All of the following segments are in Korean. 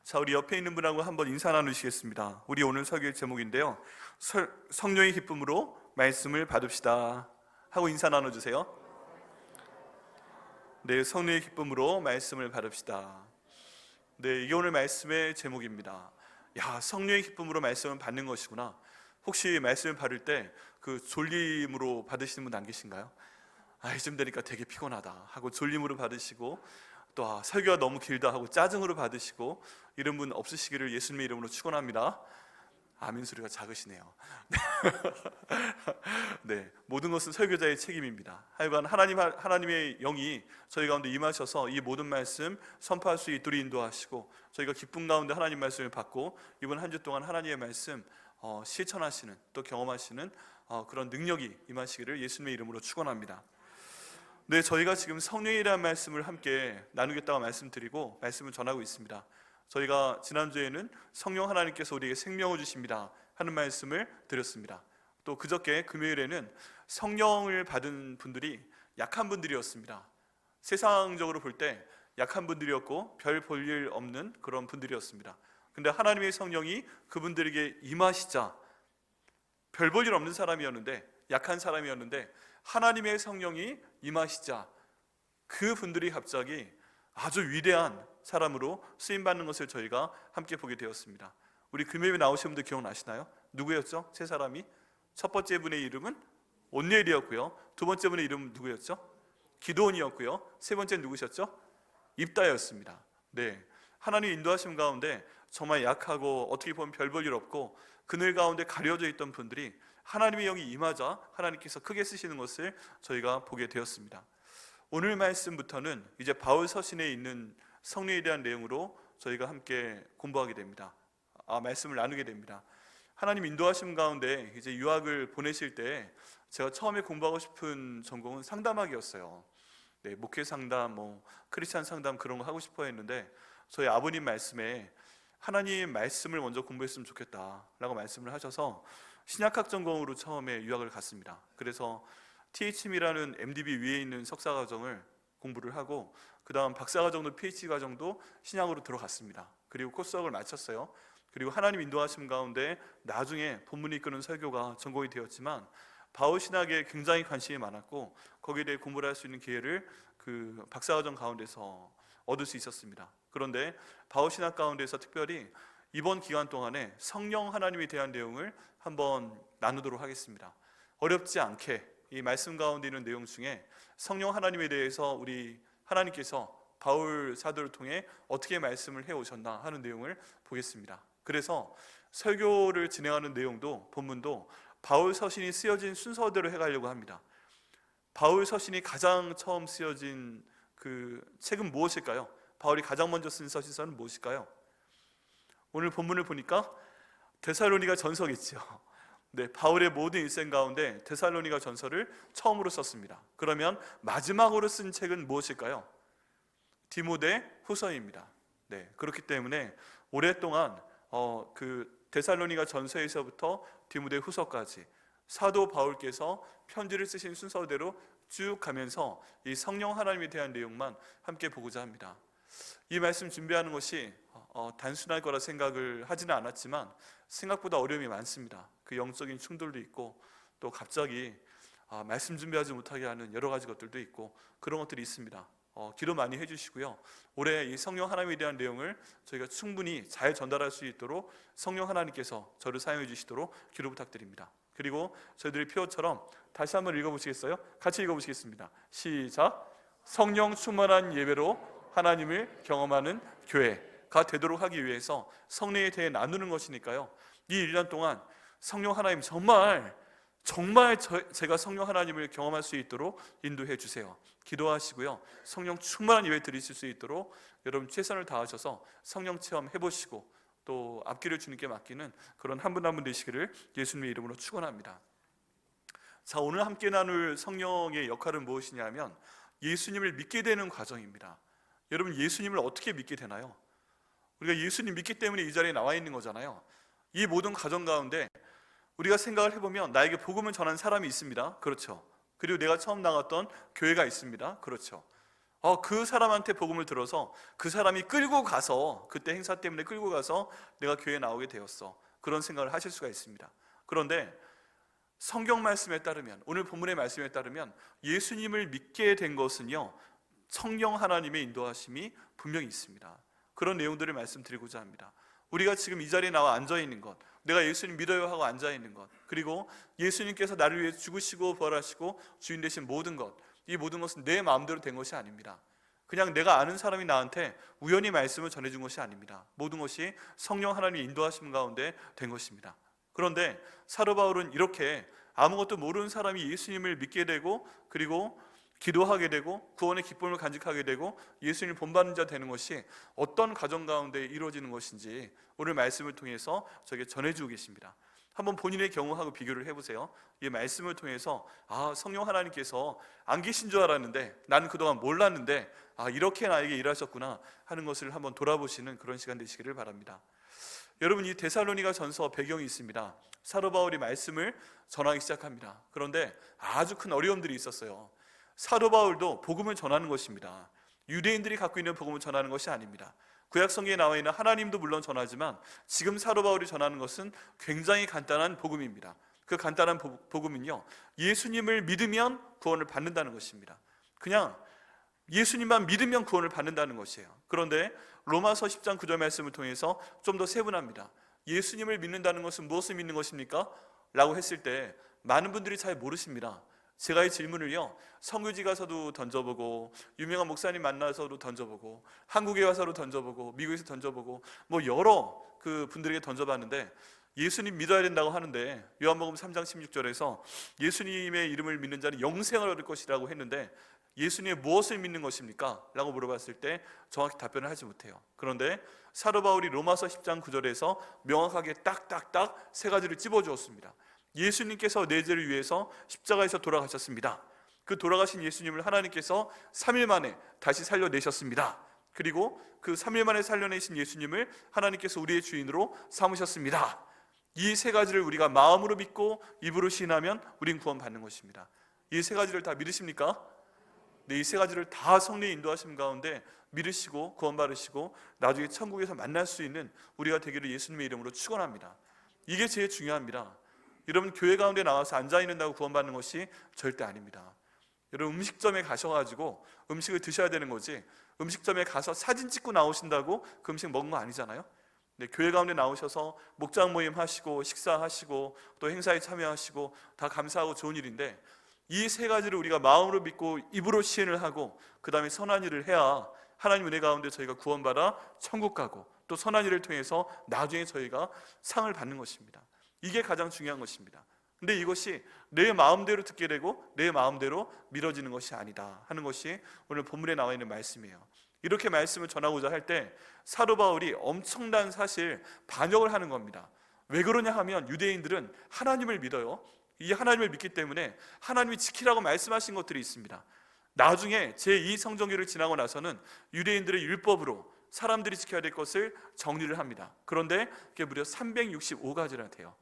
자, 우리 옆에 있는 분하고 한번 인사 나누시겠습니다. 우리 오늘 설교의 제목인데요, 성령의 기쁨으로 말씀을 받읍시다 하고 인사 나눠주세요. 네, 성령의 기쁨으로 말씀을 받읍시다. 네, 이게 오늘 말씀의 제목입니다. 야, 성령의 기쁨으로 말씀을 받는 것이구나. 혹시 말씀을 받을 때 그 졸림으로 받으시는 분 안 계신가요? 이쯤 되니까 되게 피곤하다 하고 졸림으로 받으시고, 또 설교가 너무 길다 하고 짜증으로 받으시고, 이런 분 없으시기를 예수님의 이름으로 축원합니다. 아멘 소리가 작으시네요. 네, 모든 것은 설교자의 책임입니다. 하여간 하나님의 영이 저희 가운데 임하셔서 이 모든 말씀 선포할 수 있도록 인도하시고, 저희가 기쁨 가운데 하나님 말씀을 받고 이번 한 주 동안 하나님의 말씀 실천하시는, 또 경험하시는 그런 능력이 임하시기를 예수님의 이름으로 축원합니다. 네, 저희가 지금 성령이라는 말씀을 함께 나누겠다고 말씀드리고 말씀을 전하고 있습니다. 저희가 지난주에는 성령 하나님께서 우리에게 생명을 주십니다 하는 말씀을 드렸습니다. 또 그저께 금요일에는 성령을 받은 분들이 약한 분들이었습니다. 세상적으로 볼 때 약한 분들이었고 별 볼 일 없는 그런 분들이었습니다. 근데 하나님의 성령이 그분들에게 임하시자, 별 볼 일 없는 사람이었는데, 약한 사람이었는데 하나님의 성령이 임하시자 그분들이 갑자기 아주 위대한 사람으로 쓰임받는 것을 저희가 함께 보게 되었습니다. 우리 금요일에 나오신 분들 기억나시나요? 누구였죠? 세 사람이? 첫 번째 분의 이름은 온니엘이었고요, 두 번째 분의 이름은 누구였죠? 기드온이었고요, 세 번째는 누구셨죠? 입다였습니다. 네, 하나님 인도하심 가운데 정말 약하고 어떻게 보면 별 볼 일 없고 그늘 가운데 가려져 있던 분들이 하나님의 영이 임하자 하나님께서 크게 쓰시는 것을 저희가 보게 되었습니다. 오늘 말씀부터는 이제 바울 서신에 있는 성령에 대한 내용으로 저희가 함께 공부하게 됩니다. 말씀을 나누게 됩니다. 하나님 인도하심 가운데 이제 유학을 보내실 때 제가 처음에 공부하고 싶은 전공은 상담학이었어요. 네, 목회 상담, 크리스찬 상담 그런 거 하고 싶어 했는데, 저희 아버님 말씀에 하나님 말씀을 먼저 공부했으면 좋겠다라고 말씀을 하셔서 신약학 전공으로 처음에 유학을 갔습니다. 그래서 THM이라는 MDB 위에 있는 석사과정을 공부를 하고, 그 다음 박사과정도 PhD 과정도 신약으로 들어갔습니다. 그리고 코스학을 마쳤어요. 그리고 하나님 인도하심 가운데 나중에 본문이 이끄는 설교가 전공이 되었지만, 바울 신학에 굉장히 관심이 많았고 거기에 대해 공부를 할 수 있는 기회를 그 박사과정 가운데서 얻을 수 있었습니다. 그런데 바울 신학 가운데서 특별히 이번 기간 동안에 성령 하나님에 대한 내용을 한번 나누도록 하겠습니다. 어렵지 않게 이 말씀 가운데 있는 내용 중에 성령 하나님에 대해서 우리 하나님께서 바울 사도를 통해 어떻게 말씀을 해오셨나 하는 내용을 보겠습니다. 그래서 설교를 진행하는 내용도, 본문도 바울 서신이 쓰여진 순서대로 해가려고 합니다. 바울 서신이 가장 처음 쓰여진 그 책은 무엇일까요? 바울이 가장 먼저 쓴 서신서는 무엇일까요? 오늘 본문을 보니까 데살로니가 전서겠죠. 네, 바울의 모든 일생 가운데 데살로니가 전서를 처음으로 썼습니다. 그러면 마지막으로 쓴 책은 무엇일까요? 디모데 후서입니다. 네, 그렇기 때문에 오랫동안 그 데살로니가 전서에서부터 디모데 후서까지 사도 바울께서 편지를 쓰신 순서대로 쭉 가면서 이 성령 하나님에 대한 내용만 함께 보고자 합니다. 이 말씀 준비하는 것이 단순할 거라 생각을 하지는 않았지만 생각보다 어려움이 많습니다. 그 영적인 충돌도 있고, 또 갑자기 말씀 준비하지 못하게 하는 여러 가지 것들도 있고, 그런 것들이 있습니다. 기도 많이 해주시고요, 올해 이 성령 하나님에 대한 내용을 저희가 충분히 잘 전달할 수 있도록 성령 하나님께서 저를 사용해 주시도록 기도 부탁드립니다. 그리고 저희들이 표어처럼 다시 한번 읽어보시겠어요? 같이 읽어보시겠습니다. 시작. 성령 충만한 예배로 하나님을 경험하는 교회가 되도록 하기 위해서 성령에 대해 나누는 것이니까요, 이 1년 동안 성령 하나님 정말 제가 성령 하나님을 경험할 수 있도록 인도해 주세요. 기도하시고요, 성령 충만한 예배 드리실 수 있도록 여러분 최선을 다하셔서 성령 체험 해보시고 또 앞길을 주님께 맡기는 그런 한 분 한 분 되시기를 예수님의 이름으로 축원합니다. 자, 오늘 함께 나눌 성령의 역할은 무엇이냐면 예수님을 믿게 되는 과정입니다. 여러분, 예수님을 어떻게 믿게 되나요? 우리가 예수님 믿기 때문에 이 자리에 나와 있는 거잖아요. 이 모든 과정 가운데 우리가 생각을 해보면 나에게 복음을 전한 사람이 있습니다. 그렇죠. 그리고 내가 처음 나갔던 교회가 있습니다. 그렇죠. 그 사람한테 복음을 들어서 그 사람이 끌고 가서, 그때 행사 때문에 끌고 가서 내가 교회에 나오게 되었어, 그런 생각을 하실 수가 있습니다. 그런데 성경 말씀에 따르면, 오늘 본문의 말씀에 따르면 예수님을 믿게 된 것은요, 성령 하나님의 인도하심이 분명히 있습니다. 그런 내용들을 말씀드리고자 합니다. 우리가 지금 이 자리에 나와 앉아있는 것, 내가 예수님 믿어요 하고 앉아있는 것, 그리고 예수님께서 나를 위해 죽으시고 부활하시고 주인 되신 모든 것, 이 모든 것은 내 마음대로 된 것이 아닙니다. 그냥 내가 아는 사람이 나한테 우연히 말씀을 전해준 것이 아닙니다. 모든 것이 성령 하나님의 인도하심 가운데 된 것입니다. 그런데 사도 바울은 이렇게 아무것도 모르는 사람이 예수님을 믿게 되고, 그리고 기도하게 되고 구원의 기쁨을 간직하게 되고 예수님을 본받는 자 되는 것이 어떤 과정 가운데 이루어지는 것인지 오늘 말씀을 통해서 저에게 전해주고 계십니다. 한번 본인의 경우하고 비교를 해보세요. 이 말씀을 통해서 성령 하나님께서 안 계신 줄 알았는데, 나는 그동안 몰랐는데 이렇게 나에게 일하셨구나 하는 것을 한번 돌아보시는 그런 시간 되시기를 바랍니다. 여러분, 이 데살로니가 전서 배경이 있습니다. 사도 바울이 말씀을 전하기 시작합니다. 그런데 아주 큰 어려움들이 있었어요. 사도 바울도 복음을 전하는 것입니다. 유대인들이 갖고 있는 복음을 전하는 것이 아닙니다. 구약 성경에 나와 있는 하나님도 물론 전하지만 지금 사도 바울이 전하는 것은 굉장히 간단한 복음입니다. 그 간단한 복음은요, 예수님을 믿으면 구원을 받는다는 것입니다. 그냥 예수님만 믿으면 구원을 받는다는 것이에요. 그런데 로마서 10장 9절 말씀을 통해서 좀 더 세분합니다. 예수님을 믿는다는 것은 무엇을 믿는 것입니까? 라고 했을 때 많은 분들이 잘 모르십니다. 제가 이 질문을요, 선교지 가서도 던져보고, 유명한 목사님 만나서도 던져보고, 한국에 와서도 던져보고, 미국에서 던져보고, 여러 그 분들에게 던져봤는데, 예수님 믿어야 된다고 하는데 요한복음 3장 16절에서 예수님의 이름을 믿는 자는 영생을 얻을 것이라고 했는데, 예수님의 무엇을 믿는 것입니까? 라고 물어봤을 때 정확히 답변을 하지 못해요. 그런데 사도 바울이 로마서 10장 9절에서 명확하게 딱딱딱 세 가지를 찝어주었습니다. 예수님께서 내 죄를 위해서 십자가에서 돌아가셨습니다. 그 돌아가신 예수님을 하나님께서 3일 만에 다시 살려내셨습니다. 그리고 그 3일 만에 살려내신 예수님을 하나님께서 우리의 주인으로 삼으셨습니다. 이 세 가지를 우리가 마음으로 믿고 입으로 시인하면 우린 구원받는 것입니다. 이 세 가지를 다 믿으십니까? 네, 이 세 가지를 다 성령의 인도하심 가운데 믿으시고 구원받으시고 나중에 천국에서 만날 수 있는 우리가 되기를 예수님의 이름으로 축원합니다. 이게 제일 중요합니다. 여러분, 교회 가운데 나와서 앉아있는다고 구원받는 것이 절대 아닙니다. 여러분, 음식점에 가셔가지고 음식을 드셔야 되는 거지, 음식점에 가서 사진 찍고 나오신다고 그 음식 먹은 거 아니잖아요. 네, 교회 가운데 나오셔서 목장 모임 하시고 식사하시고 또 행사에 참여하시고 다 감사하고 좋은 일인데, 이 세 가지를 우리가 마음으로 믿고 입으로 시인을 하고 그 다음에 선한 일을 해야 하나님 은혜 가운데 저희가 구원받아 천국 가고 또 선한 일을 통해서 나중에 저희가 상을 받는 것입니다. 이게 가장 중요한 것입니다. 근데 이것이 내 마음대로 듣게 되고 내 마음대로 믿어지는 것이 아니다 하는 것이 오늘 본문에 나와 있는 말씀이에요. 이렇게 말씀을 전하고자 할 때 사도 바울이 엄청난 사실 반역을 하는 겁니다. 왜 그러냐 하면 유대인들은 하나님을 믿어요. 이 하나님을 믿기 때문에 하나님이 지키라고 말씀하신 것들이 있습니다. 나중에 제2성전기를 지나고 나서는 유대인들의 율법으로 사람들이 지켜야 될 것을 정리를 합니다. 그런데 그게 무려 365가지나 돼요.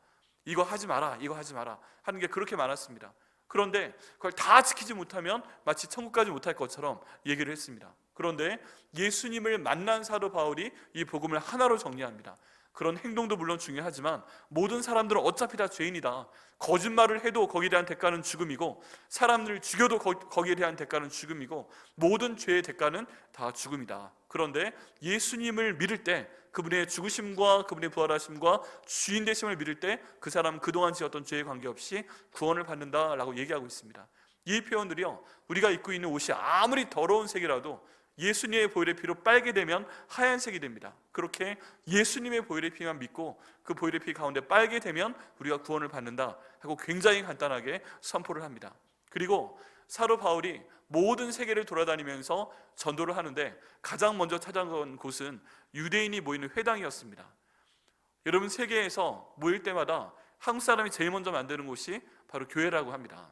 이거 하지 마라, 이거 하지 마라 하는 게 그렇게 많았습니다. 그런데 그걸 다 지키지 못하면 마치 천국 가지 못할 것처럼 얘기를 했습니다. 그런데 예수님을 만난 사도 바울이 이 복음을 하나로 정리합니다. 그런 행동도 물론 중요하지만 모든 사람들은 어차피 다 죄인이다. 거짓말을 해도 거기에 대한 대가는 죽음이고, 사람들을 죽여도 거기에 대한 대가는 죽음이고, 모든 죄의 대가는 다 죽음이다. 그런데 예수님을 믿을 때, 그분의 죽으심과 그분의 부활하심과 주인 되심을 믿을 때 그 사람은 그동안 지었던 죄에 관계없이 구원을 받는다라고 얘기하고 있습니다. 이 표현들이요, 우리가 입고 있는 옷이 아무리 더러운 색이라도 예수님의 보혈의 피로 빨게 되면 하얀색이 됩니다. 그렇게 예수님의 보혈의 피만 믿고 그 보혈의 피 가운데 빨게 되면 우리가 구원을 받는다 하고 굉장히 간단하게 선포를 합니다. 그리고 사도 바울이 모든 세계를 돌아다니면서 전도를 하는데 가장 먼저 찾아간 곳은 유대인이 모이는 회당이었습니다. 여러분, 세계에서 모일 때마다 한국 사람이 제일 먼저 만드는 곳이 바로 교회라고 합니다.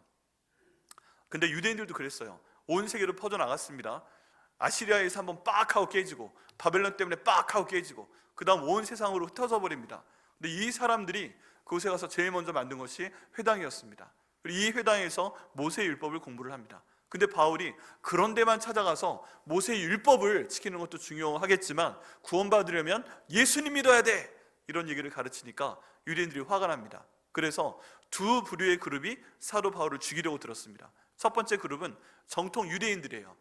근데 유대인들도 그랬어요. 온 세계로 퍼져나갔습니다. 아시리아에서 한번 빡 하고 깨지고, 바벨론 때문에 빡 하고 깨지고, 그 다음 온 세상으로 흩어져 버립니다. 근데 이 사람들이 그곳에 가서 제일 먼저 만든 것이 회당이었습니다. 그리고 이 회당에서 모세의 율법을 공부를 합니다. 근데 바울이 그런 데만 찾아가서 모세의 율법을 지키는 것도 중요하겠지만 구원받으려면 예수님 믿어야 돼, 이런 얘기를 가르치니까 유대인들이 화가 납니다. 그래서 두 부류의 그룹이 사도 바울을 죽이려고 들었습니다. 첫 번째 그룹은 정통 유대인들이에요.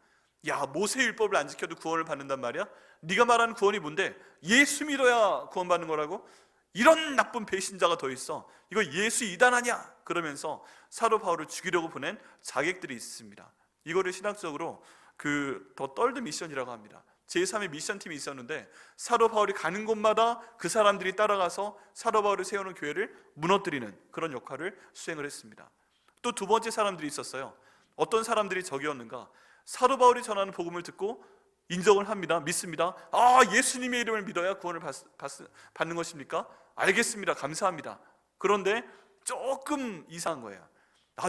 야, 모세의 율법을 안 지켜도 구원을 받는단 말이야? 네가 말하는 구원이 뭔데? 예수 믿어야 구원받는 거라고? 이런 나쁜 배신자가 더 있어. 이거 예수 이단 아니야? 그러면서 사도 바울을 죽이려고 보낸 자객들이 있습니다. 이거를 신학적으로 더 떨드 미션이라고 합니다. 제3의 미션팀이 있었는데 사도 바울이 가는 곳마다 그 사람들이 따라가서 사도 바울을 세우는 교회를 무너뜨리는 그런 역할을 수행을 했습니다. 또 두 번째 사람들이 있었어요. 어떤 사람들이 저기였는가? 사도 바울이 전하는 복음을 듣고 인정을 합니다. 믿습니다. 아, 예수님의 이름을 믿어야 구원을 받는 것입니까? 알겠습니다. 감사합니다. 그런데 조금 이상한 거예요.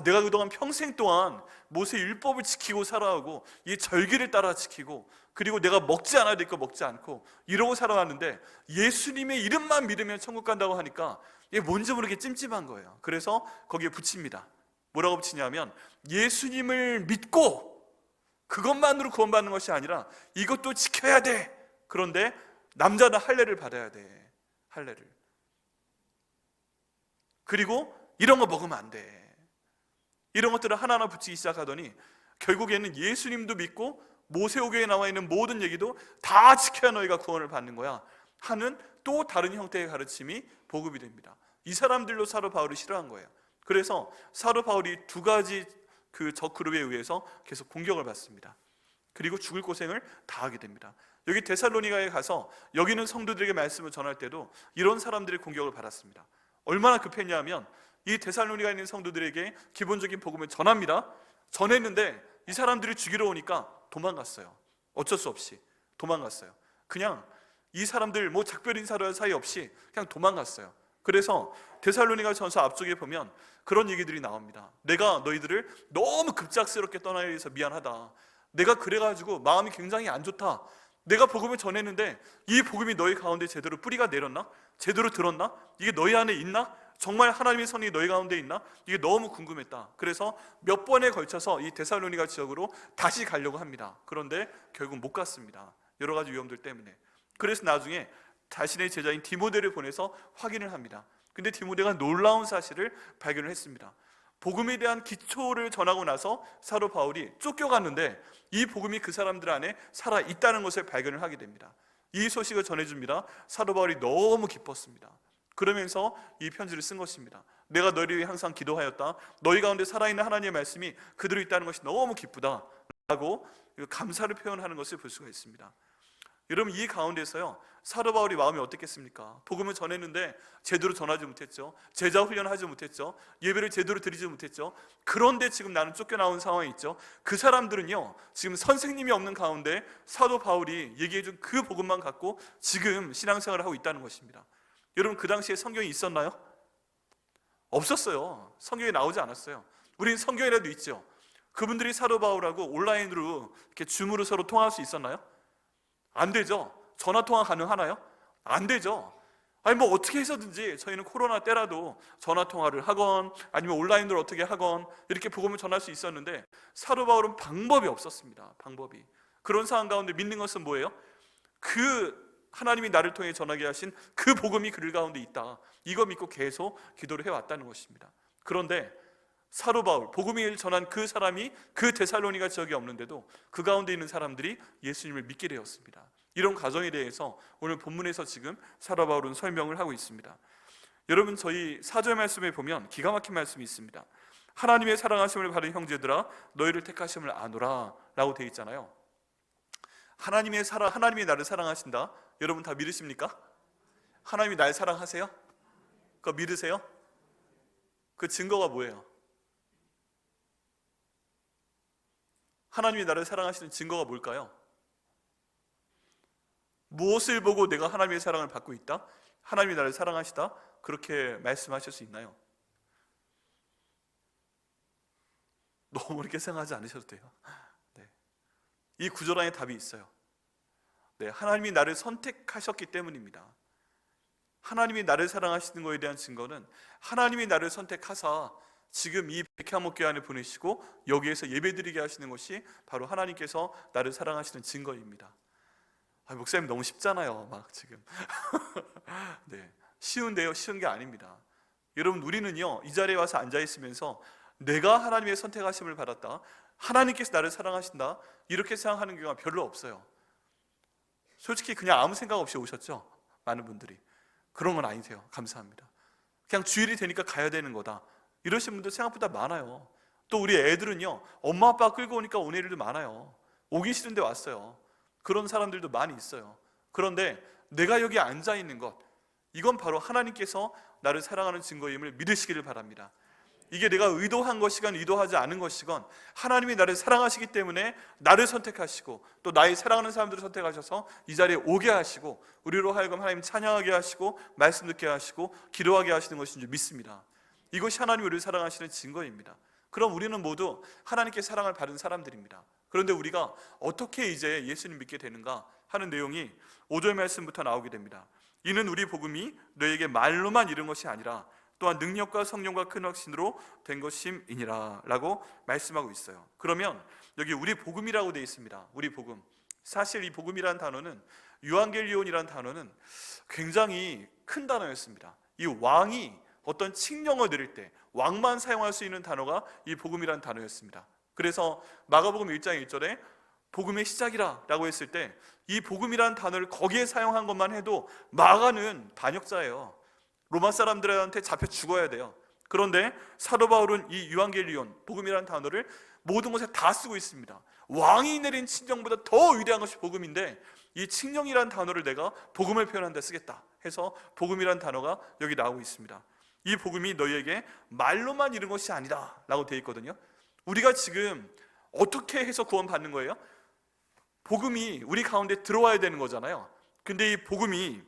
내가 그동안 평생 동안 모세 율법을 지키고 살아가고 이 절기를 따라 지키고, 그리고 내가 먹지 않아야 될 거 먹지 않고 이러고 살아왔는데 예수님의 이름만 믿으면 천국 간다고 하니까 이게 뭔지 모르게 찜찜한 거예요. 그래서 거기에 붙입니다. 뭐라고 붙이냐면 예수님을 믿고 그것만으로 구원받는 것이 아니라 이것도 지켜야 돼. 그런데 남자는 할례를 받아야 돼. 할례를. 그리고 이런 거 먹으면 안 돼. 이런 것들을 하나하나 붙이기 시작하더니 결국에는 예수님도 믿고 모세오경에 나와 있는 모든 얘기도 다 지켜야 너희가 구원을 받는 거야 하는 또 다른 형태의 가르침이 보급이 됩니다. 이 사람들로 사도 바울이 싫어한 거예요. 그래서 사도 바울이 두 가지 적그룹에 의해서 계속 공격을 받습니다. 그리고 죽을 고생을 다 하게 됩니다. 여기 데살로니가에 가서 여기 있는 성도들에게 말씀을 전할 때도 이런 사람들의 공격을 받았습니다. 얼마나 급했냐면 이 데살로니가에 있는 성도들에게 기본적인 복음을 전합니다. 전했는데 이 사람들이 죽이러 오니까 도망갔어요. 어쩔 수 없이 도망갔어요. 그냥 이 사람들 작별 인사를 할 사이 없이 그냥 도망갔어요. 그래서 데살로니가 전서 앞쪽에 보면 그런 얘기들이 나옵니다. 내가 너희들을 너무 급작스럽게 떠나야 해서 미안하다. 내가 그래가지고 마음이 굉장히 안 좋다. 내가 복음을 전했는데 이 복음이 너희 가운데 제대로 뿌리가 내렸나? 제대로 들었나? 이게 너희 안에 있나? 정말 하나님의 선이 너희 가운데 있나? 이게 너무 궁금했다. 그래서 몇 번에 걸쳐서 이 데살로니가 지역으로 다시 가려고 합니다. 그런데 결국 못 갔습니다. 여러 가지 위험들 때문에. 그래서 나중에 자신의 제자인 디모데를 보내서 확인을 합니다. 근데 디모데가 놀라운 사실을 발견을 했습니다. 복음에 대한 기초를 전하고 나서 사도 바울이 쫓겨갔는데 이 복음이 그 사람들 안에 살아있다는 것을 발견을 하게 됩니다. 이 소식을 전해줍니다. 사도 바울이 너무 기뻤습니다. 그러면서 이 편지를 쓴 것입니다. 내가 너희를 위해 항상 기도하였다. 너희 가운데 살아있는 하나님의 말씀이 그대로 있다는 것이 너무 기쁘다 라고 감사를 표현하는 것을 볼 수가 있습니다. 여러분, 이 가운데서요, 사도 바울이 마음이 어떻겠습니까? 복음을 전했는데 제대로 전하지 못했죠. 제자 훈련하지 못했죠. 예배를 제대로 드리지 못했죠. 그런데 지금 나는 쫓겨나온 상황이 있죠. 그 사람들은요, 지금 선생님이 없는 가운데 사도 바울이 얘기해준 그 복음만 갖고 지금 신앙생활을 하고 있다는 것입니다. 여러분, 그 당시에 성경이 있었나요? 없었어요. 성경에 나오지 않았어요. 우리는 성경이라도 있죠. 그분들이 사도 바울하고 온라인으로 이렇게 줌으로 서로 통화할 수 있었나요? 안 되죠. 전화통화 가능하나요? 안 되죠. 어떻게 해서든지 저희는 코로나 때라도 전화통화를 하건 아니면 온라인으로 어떻게 하건 이렇게 복음을 전할 수 있었는데 사도 바울은 방법이 없었습니다. 방법이. 그런 상황 가운데 믿는 것은 뭐예요? 하나님이 나를 통해 전하게 하신 그 복음이 그들 가운데 있다. 이거 믿고 계속 기도를 해왔다는 것입니다. 그런데 사도 바울, 복음을 전한 그 사람이 그 데살로니가 지역에 없는데도 그 가운데 있는 사람들이 예수님을 믿게 되었습니다. 이런 과정에 대해서 오늘 본문에서 지금 사도 바울은 설명을 하고 있습니다. 여러분, 저희 4절 말씀에 보면 기가 막힌 말씀이 있습니다. 하나님의 사랑하심을 받은 형제들아 너희를 택하심을 아노라 라고 되어 있잖아요. 하나님이 나를 사랑하신다. 여러분 다 믿으십니까? 하나님이 날 사랑하세요? 그거 믿으세요? 그 증거가 뭐예요? 하나님이 나를 사랑하시는 증거가 뭘까요? 무엇을 보고 내가 하나님의 사랑을 받고 있다? 하나님이 나를 사랑하시다? 그렇게 말씀하실 수 있나요? 너무 이렇게 생각하지 않으셔도 돼요. 네. 이 구절 안에 답이 있어요. 네, 하나님이 나를 선택하셨기 때문입니다. 하나님이 나를 사랑하시는 것에 대한 증거는 하나님이 나를 선택하사 지금 이 백향목교 안에 보내시고 여기에서 예배드리게 하시는 것이 바로 하나님께서 나를 사랑하시는 증거입니다. 목사님 너무 쉽잖아요. 막 지금 네, 쉬운데요, 쉬운 게 아닙니다. 여러분, 우리는요 이 자리에 와서 앉아 있으면서 내가 하나님의 선택하심을 받았다, 하나님께서 나를 사랑하신다, 이렇게 생각하는 경우가 별로 없어요. 솔직히 그냥 아무 생각 없이 오셨죠? 많은 분들이. 그런 건 아니세요. 감사합니다. 그냥 주일이 되니까 가야 되는 거다, 이러신 분들 생각보다 많아요. 또 우리 애들은요 엄마 아빠 끌고 오니까 온 애들도 많아요. 오기 싫은데 왔어요. 그런 사람들도 많이 있어요. 그런데 내가 여기 앉아 있는 것, 이건 바로 하나님께서 나를 사랑하는 증거임을 믿으시기를 바랍니다. 이게 내가 의도한 것이건 의도하지 않은 것이건 하나님이 나를 사랑하시기 때문에 나를 선택하시고 또 나의 사랑하는 사람들을 선택하셔서 이 자리에 오게 하시고 우리로 하여금 하나님 찬양하게 하시고 말씀 듣게 하시고 기도하게 하시는 것인 줄 믿습니다. 이것이 하나님이 우리를 사랑하시는 증거입니다. 그럼 우리는 모두 하나님께 사랑을 받은 사람들입니다. 그런데 우리가 어떻게 이제 예수님 믿게 되는가 하는 내용이 5절 말씀부터 나오게 됩니다. 이는 우리 복음이 너에게 말로만 이른 것이 아니라 또한 능력과 성령과 큰 확신으로 된 것임이니라 라고 말씀하고 있어요. 그러면 여기 우리 복음이라고 되어 있습니다. 우리 복음. 사실 이 복음이라는 단어는, 유앙겔리온이라는 단어는 굉장히 큰 단어였습니다. 이 왕이 어떤 칙령을 내릴 때 왕만 사용할 수 있는 단어가 이 복음이라는 단어였습니다. 그래서 마가복음 1장 1절에 복음의 시작이라 라고 했을 때 이 복음이라는 단어를 거기에 사용한 것만 해도 마가는 반역자예요. 로마 사람들한테 잡혀 죽어야 돼요. 그런데 사도 바울은 이 유앙겔리온, 복음이라는 단어를 모든 곳에 다 쓰고 있습니다. 왕이 내린 칙령보다 더 위대한 것이 복음인데 이 칙령이라는 단어를 내가 복음을 표현하는 데 쓰겠다 해서 복음이라는 단어가 여기 나오고 있습니다. 이 복음이 너희에게 말로만 이른 것이 아니다 라고 되어 있거든요. 우리가 지금 어떻게 해서 구원받는 거예요? 복음이 우리 가운데 들어와야 되는 거잖아요. 근데 이 복음이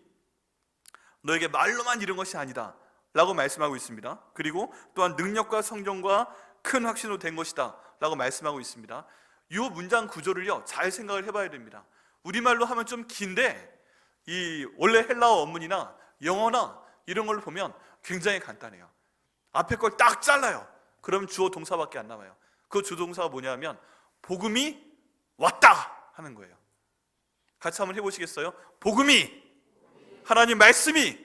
너에게 말로만 이른 것이 아니다 라고 말씀하고 있습니다. 그리고 또한 능력과 성령과 큰 확신으로 된 것이다 라고 말씀하고 있습니다. 이 문장 구조를요 잘 생각을 해봐야 됩니다. 우리말로 하면 좀 긴데 이 원래 헬라어 원문이나 영어나 이런 걸로 보면 굉장히 간단해요. 앞에 걸 딱 잘라요. 그럼 주어 동사밖에 안 남아요. 그 주어 동사가 뭐냐면 복음이 왔다 하는 거예요. 같이 한번 해보시겠어요? 복음이, 하나님 말씀이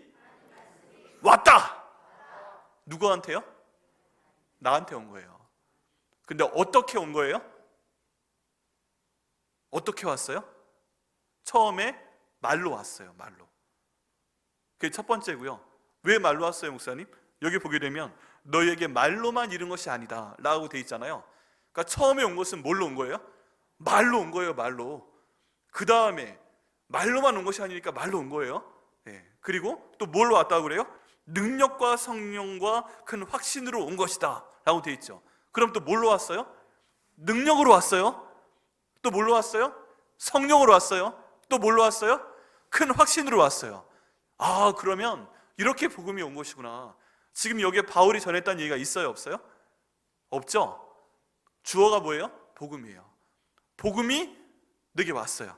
왔다. 누구한테요? 나한테 온 거예요. 근데 어떻게 온 거예요? 어떻게 왔어요? 처음에 말로 왔어요. 말로. 그게 첫 번째고요. 왜 말로 왔어요, 목사님? 여기 보게 되면 너희에게 말로만 이른 것이 아니다 라고 돼 있잖아요. 그러니까 처음에 온 것은 뭘로 온 거예요? 말로 온 거예요. 말로. 그 다음에 말로만 온 것이 아니니까 말로 온 거예요. 네. 그리고 또 뭘로 왔다고 그래요? 능력과 성령과 큰 확신으로 온 것이다 라고 돼 있죠. 그럼 또 뭘로 왔어요? 능력으로 왔어요. 또 뭘로 왔어요? 성령으로 왔어요. 또 뭘로 왔어요? 큰 확신으로 왔어요. 아, 그러면 이렇게 복음이 온 것이구나. 지금 여기에 바울이 전했다는 얘기가 있어요, 없어요? 없죠? 주어가 뭐예요? 복음이에요. 복음이 내게 왔어요.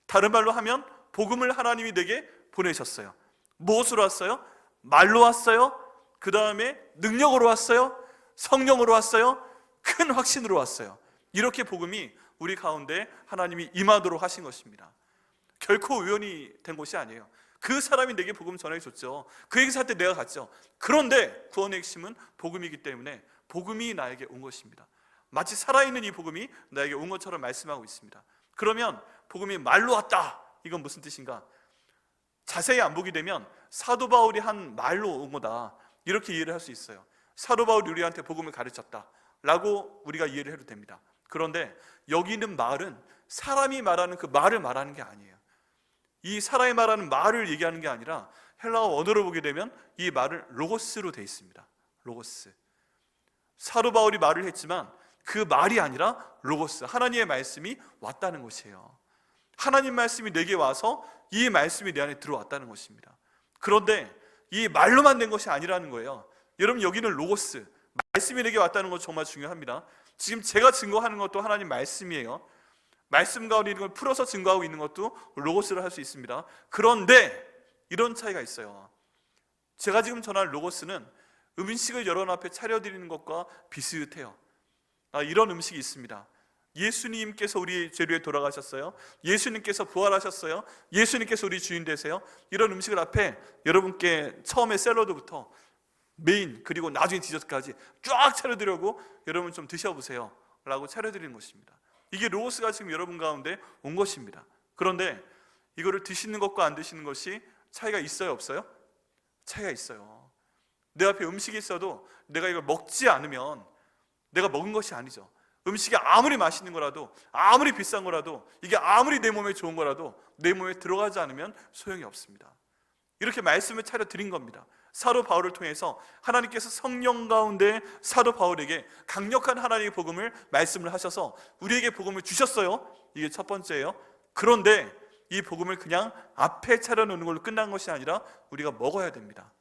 다른 말로 하면 복음을 하나님이 내게 보내셨어요. 무엇으로 왔어요? 말로 왔어요. 그 다음에 능력으로 왔어요. 성령으로 왔어요. 큰 확신으로 왔어요. 이렇게 복음이 우리 가운데 하나님이 임하도록 하신 것입니다. 결코 우연히 된 것이 아니에요. 그 사람이 내게 복음 전해줬죠. 그에게 살 때 내가 갔죠. 그런데 구원의 핵심은 복음이기 때문에 복음이 나에게 온 것입니다. 마치 살아있는 이 복음이 나에게 온 것처럼 말씀하고 있습니다. 그러면 복음이 말로 왔다, 이건 무슨 뜻인가? 자세히 안 보게 되면 사도 바울이 한 말로 온 거다 이렇게 이해를 할 수 있어요. 사도 바울이 우리한테 복음을 가르쳤다 라고 우리가 이해를 해도 됩니다. 그런데 여기 있는 말은 사람이 말하는 그 말을 말하는 게 아니에요. 이 사람이 말하는 말을 얘기하는 게 아니라 헬라어 원어로 보게 되면 이 말은 로고스로 되어 있습니다. 로고스. 사도 바울이 말을 했지만 그 말이 아니라 로고스, 하나님의 말씀이 왔다는 것이에요. 하나님 말씀이 내게 와서 이 말씀이 내 안에 들어왔다는 것입니다. 그런데 이 말로만 된 것이 아니라는 거예요. 여러분, 여기는 로고스, 말씀이 내게 왔다는 것 정말 중요합니다. 지금 제가 증거하는 것도 하나님 말씀이에요. 말씀 가운데 있는 걸 풀어서 증거하고 있는 것도 로고스를 할 수 있습니다. 그런데 이런 차이가 있어요. 제가 지금 전할 로고스는 음식을 여러분 앞에 차려드리는 것과 비슷해요. 이런 음식이 있습니다. 예수님께서 우리 죄를 위해 돌아가셨어요. 예수님께서 부활하셨어요. 예수님께서 우리 주인 되세요. 이런 음식을 앞에 여러분께 처음에 샐러드부터 메인 그리고 나중에 디저트까지 쫙 차려드리고 여러분 좀 드셔보세요 라고 차려드리는 것입니다. 이게 로고스가 지금 여러분 가운데 온 것입니다. 그런데 이거를 드시는 것과 안 드시는 것이 차이가 있어요, 없어요? 차이가 있어요. 내 앞에 음식이 있어도 내가 이걸 먹지 않으면 내가 먹은 것이 아니죠. 음식이 아무리 맛있는 거라도, 아무리 비싼 거라도, 이게 아무리 내 몸에 좋은 거라도 내 몸에 들어가지 않으면 소용이 없습니다. 이렇게 말씀을 차려드린 겁니다. 사도 바울을 통해서 하나님께서 성령 가운데 사도 바울에게 강력한 하나님의 복음을 말씀을 하셔서 우리에게 복음을 주셨어요. 이게 첫 번째예요. 그런데 이 복음을 그냥 앞에 차려놓는 걸로 끝난 것이 아니라 우리가 먹어야 됩니다.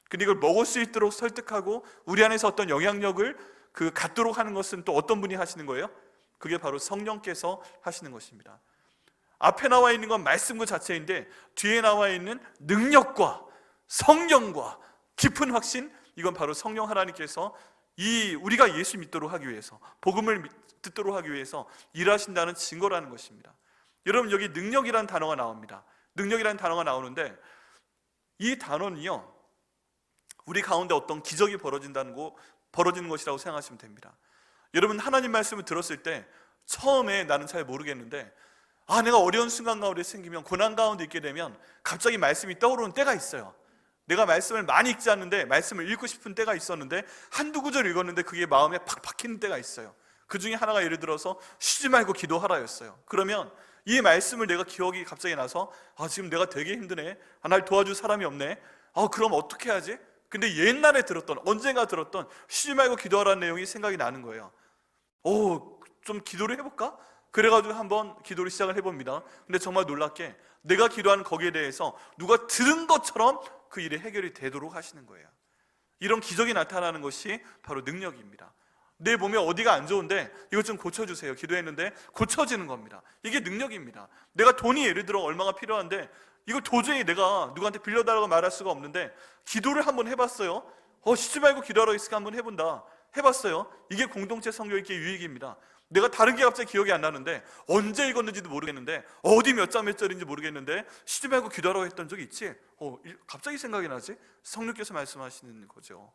근데 이걸 먹을 수 있도록 설득하고 우리 안에서 어떤 영향력을 갖도록 하는 것은 또 어떤 분이 하시는 거예요? 그게 바로 성령께서 하시는 것입니다. 앞에 나와 있는 건 말씀 그 자체인데 뒤에 나와 있는 능력과 성령과 깊은 확신, 이건 바로 성령 하나님께서 우리가 예수 믿도록 하기 위해서, 복음을 듣도록 하기 위해서 일하신다는 증거라는 것입니다. 여러분, 여기 능력이라는 단어가 나옵니다. 능력이라는 단어가 나오는데 이 단어는요, 우리 가운데 어떤 기적이 벌어지는 것이라고 생각하시면 됩니다. 여러분, 하나님 말씀을 들었을 때 처음에 나는 잘 모르겠는데 내가 어려운 순간 가운데 생기면, 고난 가운데 있게 되면 갑자기 말씀이 떠오르는 때가 있어요. 내가 말씀을 많이 읽지 않는데 말씀을 읽고 싶은 때가 있었는데 한두 구절 읽었는데 그게 마음에 팍 박히는 때가 있어요. 그 중에 하나가 예를 들어서 쉬지 말고 기도하라였어요. 그러면 이 말씀을 내가 기억이 갑자기 나서 지금 내가 되게 힘드네, 날 도와줄 사람이 없네, 그럼 어떻게 하지? 근데 옛날에 언젠가 들었던 쉬지 말고 기도하라는 내용이 생각이 나는 거예요. 좀 기도를 해볼까? 그래가지고 한번 기도를 시작을 해봅니다. 근데 정말 놀랍게 내가 기도하는 거기에 대해서 누가 들은 것처럼 그 일이 해결이 되도록 하시는 거예요. 이런 기적이 나타나는 것이 바로 능력입니다. 내 몸에 어디가 안 좋은데 이것 좀 고쳐주세요 기도했는데 고쳐지는 겁니다. 이게 능력입니다. 내가 돈이 예를 들어 얼마가 필요한데 이걸 도저히 내가 누구한테 빌려달라고 말할 수가 없는데 기도를 한번 해봤어요. 쉬지 말고 기도하라고 했으니까 한번 해본다. 해봤어요. 이게 공동체 성교육의 유익입니다. 내가 다른 게 갑자기 기억이 안 나는데 언제 읽었는지도 모르겠는데 어디 몇 장 몇 절인지 모르겠는데 쉬지 말고 기도하라고 했던 적이 있지? 갑자기 생각이 나지? 성령께서 말씀하시는 거죠.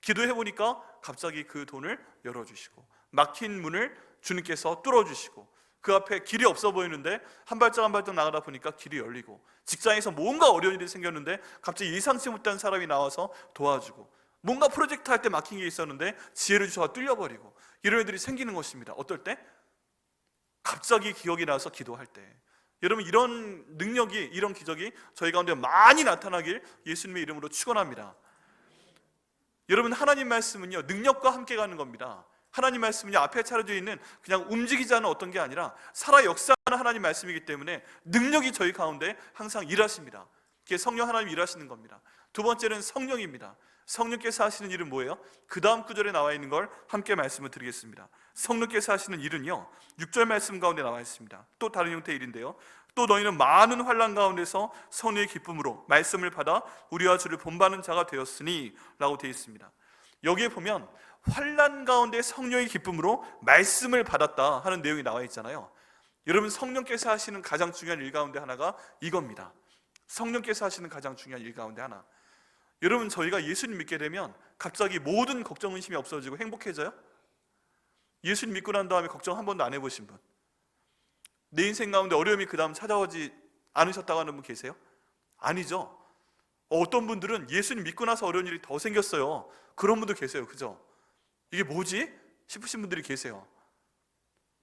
기도해보니까 갑자기 그 돈을 열어주시고 막힌 문을 주님께서 뚫어주시고 그 앞에 길이 없어 보이는데 한 발짝 한 발짝 나가다 보니까 길이 열리고 직장에서 뭔가 어려운 일이 생겼는데 갑자기 예상치 못한 사람이 나와서 도와주고 뭔가 프로젝트 할 때 막힌 게 있었는데 지혜를 주셔서 뚫려버리고 이런 일들이 생기는 것입니다. 어떨 때? 갑자기 기억이 나서 기도할 때. 여러분, 이런 능력이, 이런 기적이 저희 가운데 많이 나타나길 예수님의 이름으로 축원합니다. 여러분, 하나님 말씀은요 능력과 함께 가는 겁니다. 하나님 말씀은요 앞에 차려져 있는 그냥 움직이지 않은 어떤 게 아니라 살아 역사하는 하나님 말씀이기 때문에 능력이 저희 가운데 항상 일하십니다. 그게 성령 하나님 일하시는 겁니다. 두 번째는 성령입니다. 성령께서 하시는 일은 뭐예요? 그 다음 구절에 나와 있는 걸 함께 말씀을 드리겠습니다. 성령께서 하시는 일은요 6절 말씀 가운데 나와 있습니다. 또 다른 형태의 일인데요, 또 너희는 많은 환난 가운데서 성령의 기쁨으로 말씀을 받아 우리와 주를 본받는 자가 되었으니 라고 되어 있습니다. 여기에 보면 환난 가운데 성령의 기쁨으로 말씀을 받았다 하는 내용이 나와 있잖아요. 여러분, 성령께서 하시는 가장 중요한 일 가운데 하나가 이겁니다. 성령께서 하시는 가장 중요한 일 가운데 하나, 여러분, 저희가 예수님 믿게 되면 갑자기 모든 걱정, 의심이 없어지고 행복해져요? 예수님 믿고 난 다음에 걱정 한 번도 안 해보신 분, 내 인생 가운데 어려움이 그 다음 찾아오지 않으셨다고 하는 분 계세요? 아니죠. 어떤 분들은 예수님 믿고 나서 어려운 일이 더 생겼어요. 그런 분도 계세요. 그죠? 이게 뭐지? 싶으신 분들이 계세요.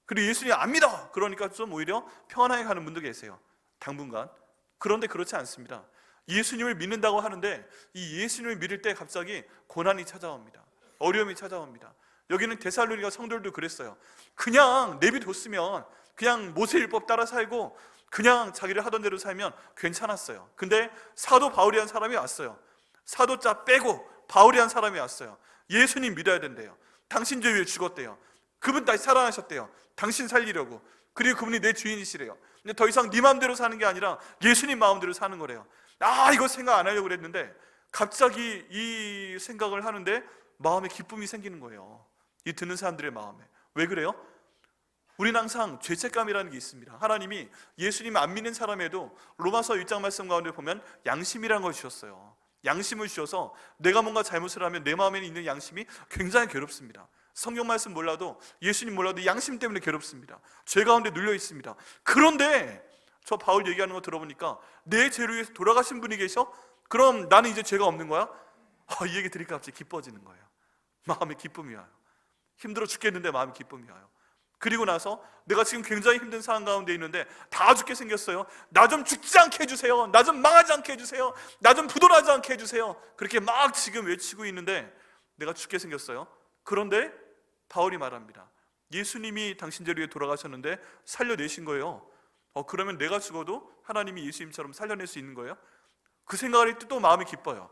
그리고 예수님 안 믿어! 그러니까 좀 오히려 평안하게 가는 분도 계세요, 당분간. 그런데 그렇지 않습니다. 예수님을 믿는다고 하는데 이 예수님을 믿을 때 갑자기 고난이 찾아옵니다. 어려움이 찾아옵니다. 여기는 데살로니가 성도들도 그랬어요. 그냥 내비뒀으면 그냥 모세율법 따라 살고 그냥 자기를 하던 대로 살면 괜찮았어요. 근데 사도 바울이라는 사람이 왔어요. 사도자 빼고 바울이라는 사람이 왔어요. 예수님 믿어야 된대요. 당신 죄 위해 죽었대요. 그분 다시 살아나셨대요. 당신 살리려고. 그리고 그분이 내 주인이시래요. 근데 더 이상 네 마음대로 사는 게 아니라 예수님 마음대로 사는 거래요. 이거 생각 안 하려고 그랬는데 갑자기 이 생각을 하는데 마음에 기쁨이 생기는 거예요. 이 듣는 사람들의 마음에. 왜 그래요? 우리는 항상 죄책감이라는 게 있습니다. 하나님이 예수님 안 믿는 사람에도 로마서 1장 말씀 가운데 보면 양심이라는 걸 주셨어요. 양심을 주셔서 내가 뭔가 잘못을 하면 내 마음에 있는 양심이 굉장히 괴롭습니다. 성경 말씀 몰라도, 예수님 몰라도 양심 때문에 괴롭습니다. 죄 가운데 눌려 있습니다. 그런데 저 바울 얘기하는 거 들어보니까 내 죄를 위해서 돌아가신 분이 계셔? 그럼 나는 이제 죄가 없는 거야? 이 얘기 들으니까 갑자기 기뻐지는 거예요. 마음에 기쁨이 와요. 힘들어 죽겠는데 마음에 기쁨이 와요. 그리고 나서 내가 지금 굉장히 힘든 상황 가운데 있는데 다 죽게 생겼어요. 나 좀 죽지 않게 해주세요. 나 좀 망하지 않게 해주세요. 나 좀 부도나지 않게 해주세요. 그렇게 막 지금 외치고 있는데 내가 죽게 생겼어요. 그런데 바울이 말합니다. 예수님이 당신들 위해 돌아가셨는데 살려내신 거예요. 그러면 내가 죽어도 하나님이 예수님처럼 살려낼 수 있는 거예요? 그 생각을 할 때 또 마음이 기뻐요.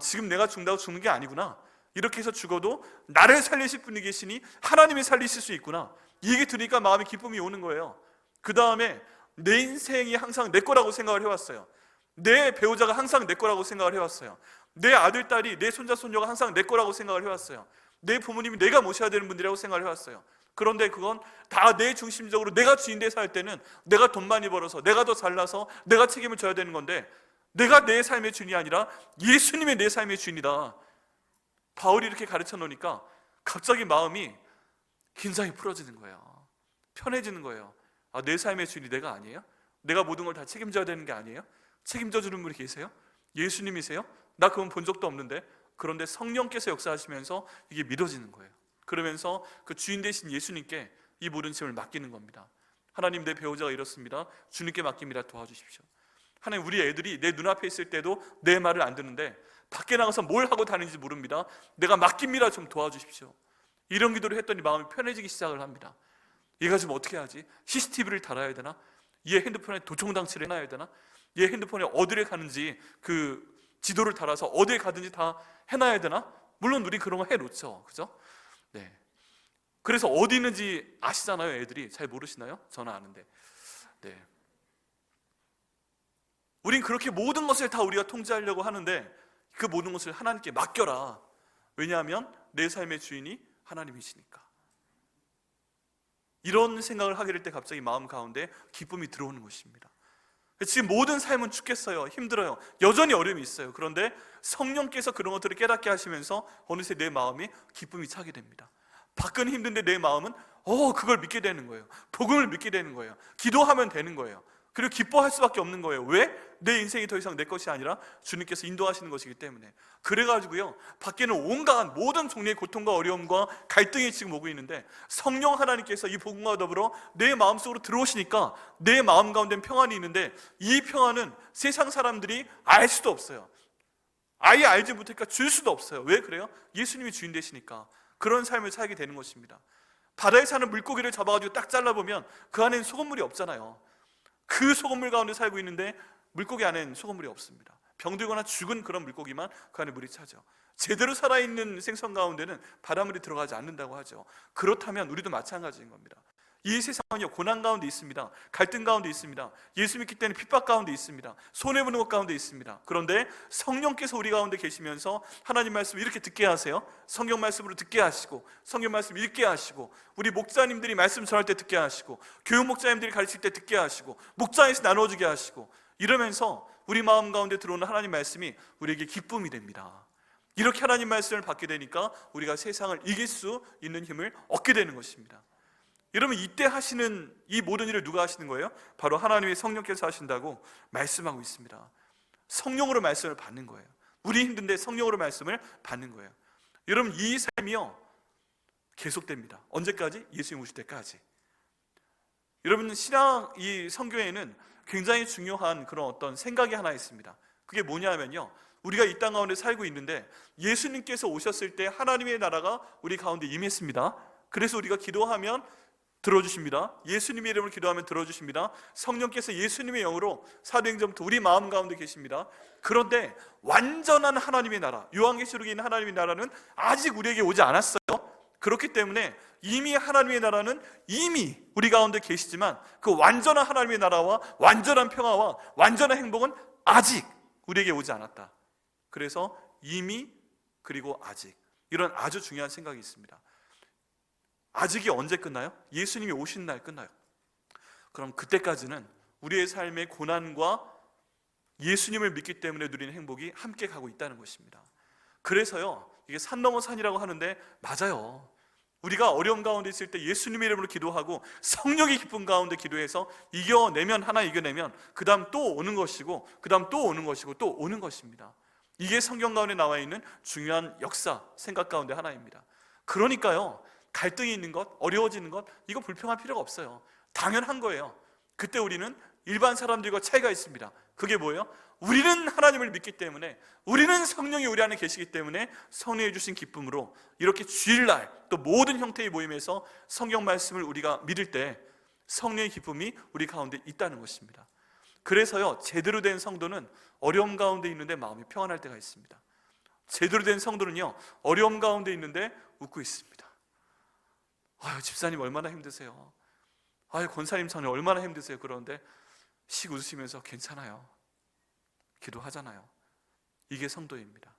지금 내가 죽는다고 죽는 게 아니구나. 이렇게 해서 죽어도 나를 살리실 분이 계시니 하나님이 살리실 수 있구나. 이 얘기 들으니까 마음에 기쁨이 오는 거예요. 그 다음에 내 인생이 항상 내 거라고 생각을 해왔어요. 내 배우자가 항상 내 거라고 생각을 해왔어요. 내 아들, 딸이, 내 손자, 손녀가 항상 내 거라고 생각을 해왔어요. 내 부모님이 내가 모셔야 되는 분들이라고 생각을 해왔어요. 그런데 그건 다 내 중심적으로 내가 주인되어 살 때는 내가 돈 많이 벌어서, 내가 더 잘나서 내가 책임을 져야 되는 건데, 내가 내 삶의 주인이 아니라 예수님의 내 삶의 주인이다. 바울이 이렇게 가르쳐 놓으니까 갑자기 마음이 긴장이 풀어지는 거예요. 편해지는 거예요. 내 삶의 주인이 내가 아니에요? 내가 모든 걸 다 책임져야 되는 게 아니에요? 책임져 주는 분이 계세요? 예수님이세요? 나 그건 본 적도 없는데. 그런데 성령께서 역사하시면서 이게 믿어지는 거예요. 그러면서 그 주인 되신 예수님께 이 모든 짐을 맡기는 겁니다. 하나님, 내 배우자가 이렇습니다. 주님께 맡깁니다. 도와주십시오. 하나님, 우리 애들이 내 눈앞에 있을 때도 내 말을 안 듣는데 밖에 나가서 뭘 하고 다니는지 모릅니다. 내가 맡깁니다. 좀 도와주십시오. 이런 기도를 했더니 마음이 편해지기 시작을 합니다. 얘가 지금 어떻게 하지? CCTV를 달아야 되나? 얘 핸드폰에 도청장치를 해놔야 되나? 얘 핸드폰에 어디를 가는지 그 지도를 달아서 어디에 가든지 다 해놔야 되나? 물론 우리 그런 거 해놓죠. 그죠? 네. 그래서 어디 있는지 아시잖아요. 애들이 잘 모르시나요? 저는 아는데. 네. 우린 그렇게 모든 것을 다 우리가 통제하려고 하는데 그 모든 것을 하나님께 맡겨라. 왜냐하면 내 삶의 주인이 하나님이시니까. 이런 생각을 하게 될 때 갑자기 마음 가운데 기쁨이 들어오는 것입니다. 지금 모든 삶은 죽겠어요. 힘들어요. 여전히 어려움이 있어요. 그런데 성령께서 그런 것들을 깨닫게 하시면서 어느새 내 마음이 기쁨이 차게 됩니다. 밖은 힘든데 내 마음은 그걸 믿게 되는 거예요. 복음을 믿게 되는 거예요. 기도하면 되는 거예요. 그리고 기뻐할 수밖에 없는 거예요. 왜? 내 인생이 더 이상 내 것이 아니라 주님께서 인도하시는 것이기 때문에. 그래가지고요, 밖에는 온갖 모든 종류의 고통과 어려움과 갈등이 지금 오고 있는데 성령 하나님께서 이 복음과 더불어 내 마음속으로 들어오시니까 내 마음 가운데는 평안이 있는데 이 평안은 세상 사람들이 알 수도 없어요. 아예 알지 못하니까 줄 수도 없어요. 왜 그래요? 예수님이 주인 되시니까. 그런 삶을 살게 되는 것입니다. 바다에 사는 물고기를 잡아가지고 딱 잘라보면 그 안에는 소금물이 없잖아요. 그 소금물 가운데 살고 있는데 물고기 안에는 소금물이 없습니다. 병들거나 죽은 그런 물고기만 그 안에 물이 차죠. 제대로 살아있는 생선 가운데는 바닷물이 들어가지 않는다고 하죠. 그렇다면 우리도 마찬가지인 겁니다. 이 세상은요, 고난 가운데 있습니다. 갈등 가운데 있습니다. 예수 믿기 때문에 핍박 가운데 있습니다. 손해보는 것 가운데 있습니다. 그런데 성령께서 우리 가운데 계시면서 하나님 말씀을 이렇게 듣게 하세요. 성경 말씀으로 듣게 하시고, 성경 말씀 읽게 하시고, 우리 목자님들이 말씀 전할 때 듣게 하시고, 교육 목자님들이 가르칠 때 듣게 하시고, 목장에서 나눠주게 하시고, 이러면서 우리 마음 가운데 들어오는 하나님 말씀이 우리에게 기쁨이 됩니다. 이렇게 하나님 말씀을 받게 되니까 우리가 세상을 이길 수 있는 힘을 얻게 되는 것입니다. 여러분, 이때 하시는 이 모든 일을 누가 하시는 거예요? 바로 하나님의 성령께서 하신다고 말씀하고 있습니다. 성령으로 말씀을 받는 거예요. 우리 힘든데 성령으로 말씀을 받는 거예요. 여러분, 이 삶이요, 계속됩니다. 언제까지? 예수님 오실 때까지. 여러분, 신앙, 이 성경에는 굉장히 중요한 그런 어떤 생각이 하나 있습니다. 그게 뭐냐면요, 우리가 이 땅 가운데 살고 있는데 예수님께서 오셨을 때 하나님의 나라가 우리 가운데 임했습니다. 그래서 우리가 기도하면 들어주십니다. 예수님의 이름으로 기도하면 들어주십니다. 성령께서 예수님의 영으로 사도행전부터 우리 마음 가운데 계십니다. 그런데 완전한 하나님의 나라, 요한계시록에 있는 하나님의 나라는 아직 우리에게 오지 않았어요. 그렇기 때문에 이미 하나님의 나라는 이미 우리 가운데 계시지만 그 완전한 하나님의 나라와 완전한 평화와 완전한 행복은 아직 우리에게 오지 않았다. 그래서 이미 그리고 아직, 이런 아주 중요한 생각이 있습니다. 아직이 언제 끝나요? 예수님이 오신 날 끝나요. 그럼 그때까지는 우리의 삶의 고난과 예수님을 믿기 때문에 누리는 행복이 함께 가고 있다는 것입니다. 그래서요, 이게 산 넘어 산이라고 하는데 맞아요. 우리가 어려움 가운데 있을 때 예수님의 이름으로 기도하고 성령의 기쁨 가운데 기도해서 이겨내면, 하나 이겨내면 그 다음 또 오는 것이고, 그 다음 또 오는 것이고, 또 오는 것입니다. 이게 성경 가운데 나와 있는 중요한 역사, 생각 가운데 하나입니다. 그러니까요, 갈등이 있는 것, 어려워지는 것, 이거 불평할 필요가 없어요. 당연한 거예요. 그때 우리는 일반 사람들과 차이가 있습니다. 그게 뭐예요? 우리는 하나님을 믿기 때문에, 우리는 성령이 우리 안에 계시기 때문에 성령이 주신 기쁨으로 이렇게 주일날 또 모든 형태의 모임에서 성경 말씀을 우리가 믿을 때 성령의 기쁨이 우리 가운데 있다는 것입니다. 그래서요, 제대로 된 성도는 어려움 가운데 있는데 마음이 평안할 때가 있습니다. 제대로 된 성도는요, 어려움 가운데 있는데 웃고 있습니다. 아유, 집사님 얼마나 힘드세요? 아유, 권사님 저는 얼마나 힘드세요? 그러는데 씩 웃으시면서 괜찮아요, 기도하잖아요. 이게 성도입니다.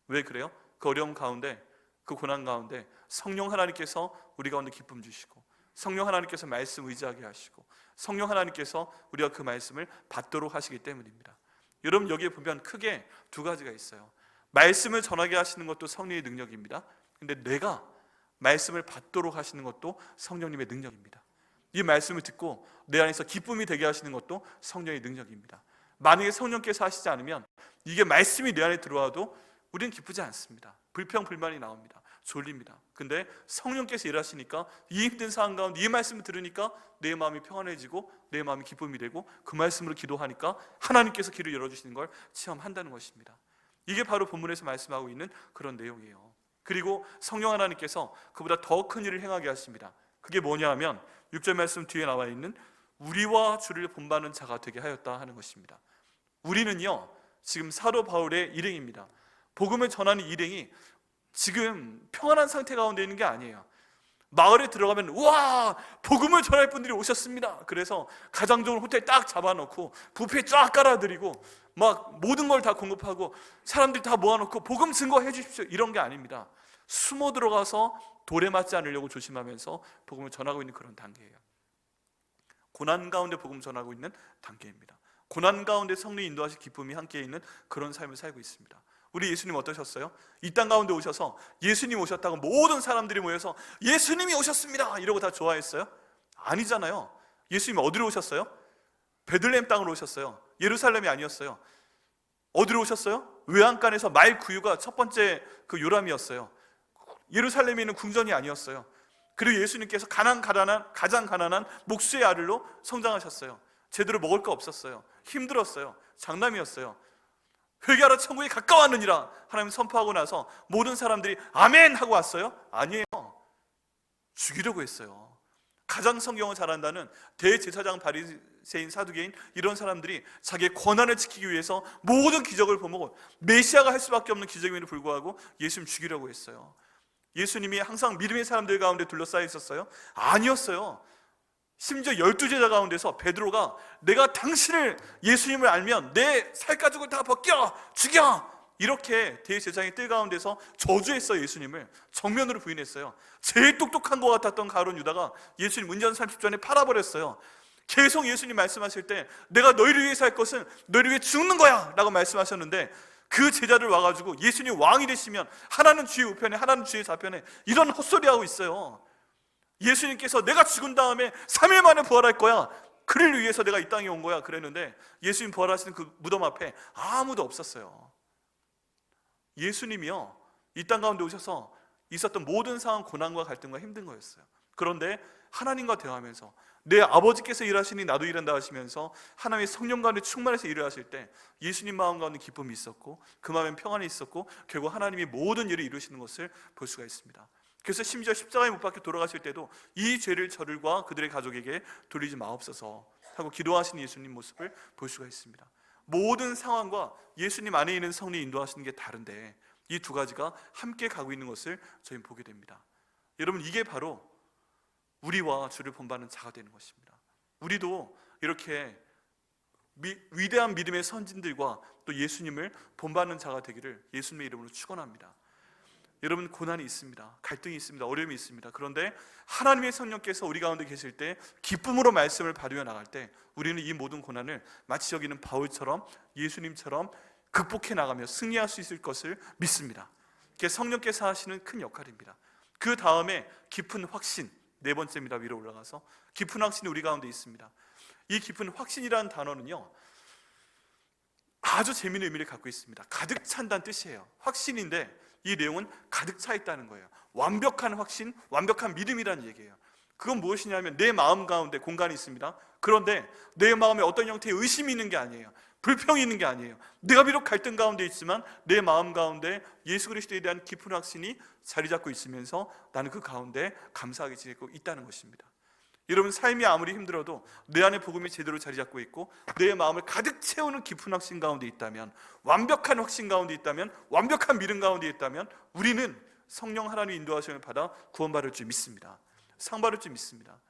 왜 그래요? 그 어려움 가운데, 그 고난 가운데 성령 하나님께서 우리 가운데 기쁨 주시고, 성령 하나님께서 말씀 의지하게 하시고, 성령 하나님께서 우리가 그 말씀을 받도록 하시기 때문입니다. 여러분, 여기에 보면 크게 두 가지가 있어요. 말씀을 전하게 하시는 것도 성령의 능력입니다. 근데 내가 말씀을 받도록 하시는 것도 성령님의 능력입니다. 이 말씀을 듣고 내 안에서 기쁨이 되게 하시는 것도 성령의 능력입니다. 만약에 성령께서 하시지 않으면 이게 말씀이 내 안에 들어와도 우리는 기쁘지 않습니다. 불평, 불만이 나옵니다. 졸립니다. 근데 성령께서 일하시니까 이 힘든 상황 가운데 이 말씀을 들으니까 내 마음이 평안해지고 내 마음이 기쁨이 되고, 그 말씀으로 기도하니까 하나님께서 길을 열어주시는 걸 체험한다는 것입니다. 이게 바로 본문에서 말씀하고 있는 그런 내용이에요. 그리고 성령 하나님께서 그보다 더 큰 일을 행하게 하십니다. 그게 뭐냐 하면 6절 말씀 뒤에 나와 있는 우리와 주를 본받는 자가 되게 하였다 하는 것입니다. 우리는요, 지금 사도 바울의 일행입니다. 복음을 전하는 일행이 지금 평안한 상태 가운데 있는 게 아니에요. 마을에 들어가면 우와, 복음을 전할 분들이 오셨습니다. 그래서 가장 좋은 호텔 딱 잡아놓고 뷔페 쫙 깔아드리고 막 모든 걸 다 공급하고 사람들 다 모아놓고 복음 증거해 주십시오, 이런 게 아닙니다. 숨어 들어가서 돌에 맞지 않으려고 조심하면서 복음을 전하고 있는 그런 단계예요. 고난 가운데 복음 전하고 있는 단계입니다. 고난 가운데 성령이 인도하신 기쁨이 함께 있는 그런 삶을 살고 있습니다. 우리 예수님 어떠셨어요? 이 땅 가운데 오셔서 예수님 오셨다고 모든 사람들이 모여서 예수님이 오셨습니다 이러고 다 좋아했어요? 아니잖아요. 예수님이 어디로 오셨어요? 베들레헴 땅으로 오셨어요. 예루살렘이 아니었어요. 어디로 오셨어요? 외양간에서 말 구유가 첫 번째 그 요람이었어요. 예루살렘에 있는 궁전이 아니었어요. 그리고 예수님께서 가장 가난한 목수의 아들로 성장하셨어요. 제대로 먹을 거 없었어요. 힘들었어요. 장남이었어요. 회개하라 천국이 가까웠느니라 하나님 선포하고 나서 모든 사람들이 아멘 하고 왔어요? 아니에요. 죽이려고 했어요. 가장 성경을 잘한다는 대제사장, 바리새인, 사두개인 이런 사람들이 자기의 권한을 지키기 위해서 모든 기적을 보고 메시아가 할 수밖에 없는 기적임에도 불구하고 예수님 죽이려고 했어요. 예수님이 항상 믿음의 사람들 가운데 둘러싸여 있었어요? 아니었어요. 심지어 12제자 가운데서 베드로가 내가 당신을, 예수님을 알면 내 살가죽을 다 벗겨 죽여, 이렇게 대제사장의 뜰 가운데서 저주했어요. 예수님을 정면으로 부인했어요. 제일 똑똑한 것 같았던 가룟 유다가 예수님 운전 30전에 팔아버렸어요. 계속 예수님 말씀하실 때 내가 너희를 위해서 할 것은 너희를 위해 죽는 거야 라고 말씀하셨는데, 그 제자들 와가지고 예수님 왕이 되시면 하나는 주의 우편에 하나는 주의 좌편에, 이런 헛소리하고 있어요. 예수님께서 내가 죽은 다음에 3일 만에 부활할 거야, 그를 위해서 내가 이 땅에 온 거야 그랬는데 예수님 부활하시는 그 무덤 앞에 아무도 없었어요. 예수님이요, 이 땅 가운데 오셔서 있었던 모든 상황, 고난과 갈등과 힘든 거였어요. 그런데 하나님과 대화하면서 내 아버지께서 일하시니 나도 일한다 하시면서 하나님의 성령 가운데 충만해서 일을 하실 때 예수님 마음 가운데 기쁨이 있었고 그 마음에 평안이 있었고 결국 하나님이 모든 일을 이루시는 것을 볼 수가 있습니다. 그래서 심지어 십자가에 못 박혀 돌아가실 때도 이 죄를 저들과 그들의 가족에게 돌리지 마옵소서 하고 기도하시는 예수님 모습을 볼 수가 있습니다. 모든 상황과 예수님 안에 있는 성령이 인도하시는 게 다른데 이 두 가지가 함께 가고 있는 것을 저희는 보게 됩니다. 여러분, 이게 바로 우리와 주를 본받는 자가 되는 것입니다. 우리도 이렇게 위대한 믿음의 선진들과 또 예수님을 본받는 자가 되기를 예수님의 이름으로 축원합니다. 여러분, 고난이 있습니다. 갈등이 있습니다. 어려움이 있습니다. 그런데 하나님의 성령께서 우리 가운데 계실 때 기쁨으로 말씀을 발휘해 나갈 때 우리는 이 모든 고난을 마치 여기는 바울처럼 예수님처럼 극복해 나가며 승리할 수 있을 것을 믿습니다. 그게 성령께서 하시는 큰 역할입니다. 그 다음에 깊은 확신, 네 번째입니다. 위로 올라가서 깊은 확신이 우리 가운데 있습니다. 이 깊은 확신이라는 단어는요, 아주 재미있는 의미를 갖고 있습니다. 가득 찬다는 뜻이에요. 확신인데 이 내용은 가득 차 있다는 거예요. 완벽한 확신, 완벽한 믿음이라는 얘기예요. 그건 무엇이냐면 내 마음 가운데 공간이 있습니다. 그런데 내 마음에 어떤 형태의 의심이 있는 게 아니에요. 불평이 있는 게 아니에요. 내가 비록 갈등 가운데 있지만 내 마음 가운데 예수 그리스도에 대한 깊은 확신이 자리 잡고 있으면서 나는 그 가운데 감사하게 지내고 있다는 것입니다. 여러분, 삶이 아무리 힘들어도 내 안에 복음이 제대로 자리 잡고 있고 내 마음을 가득 채우는 깊은 확신 가운데 있다면, 완벽한 확신 가운데 있다면, 완벽한 믿음 가운데 있다면 우리는 성령 하나님의 인도하심을 받아 구원받을 줄 믿습니다. 상받을 줄 믿습니다.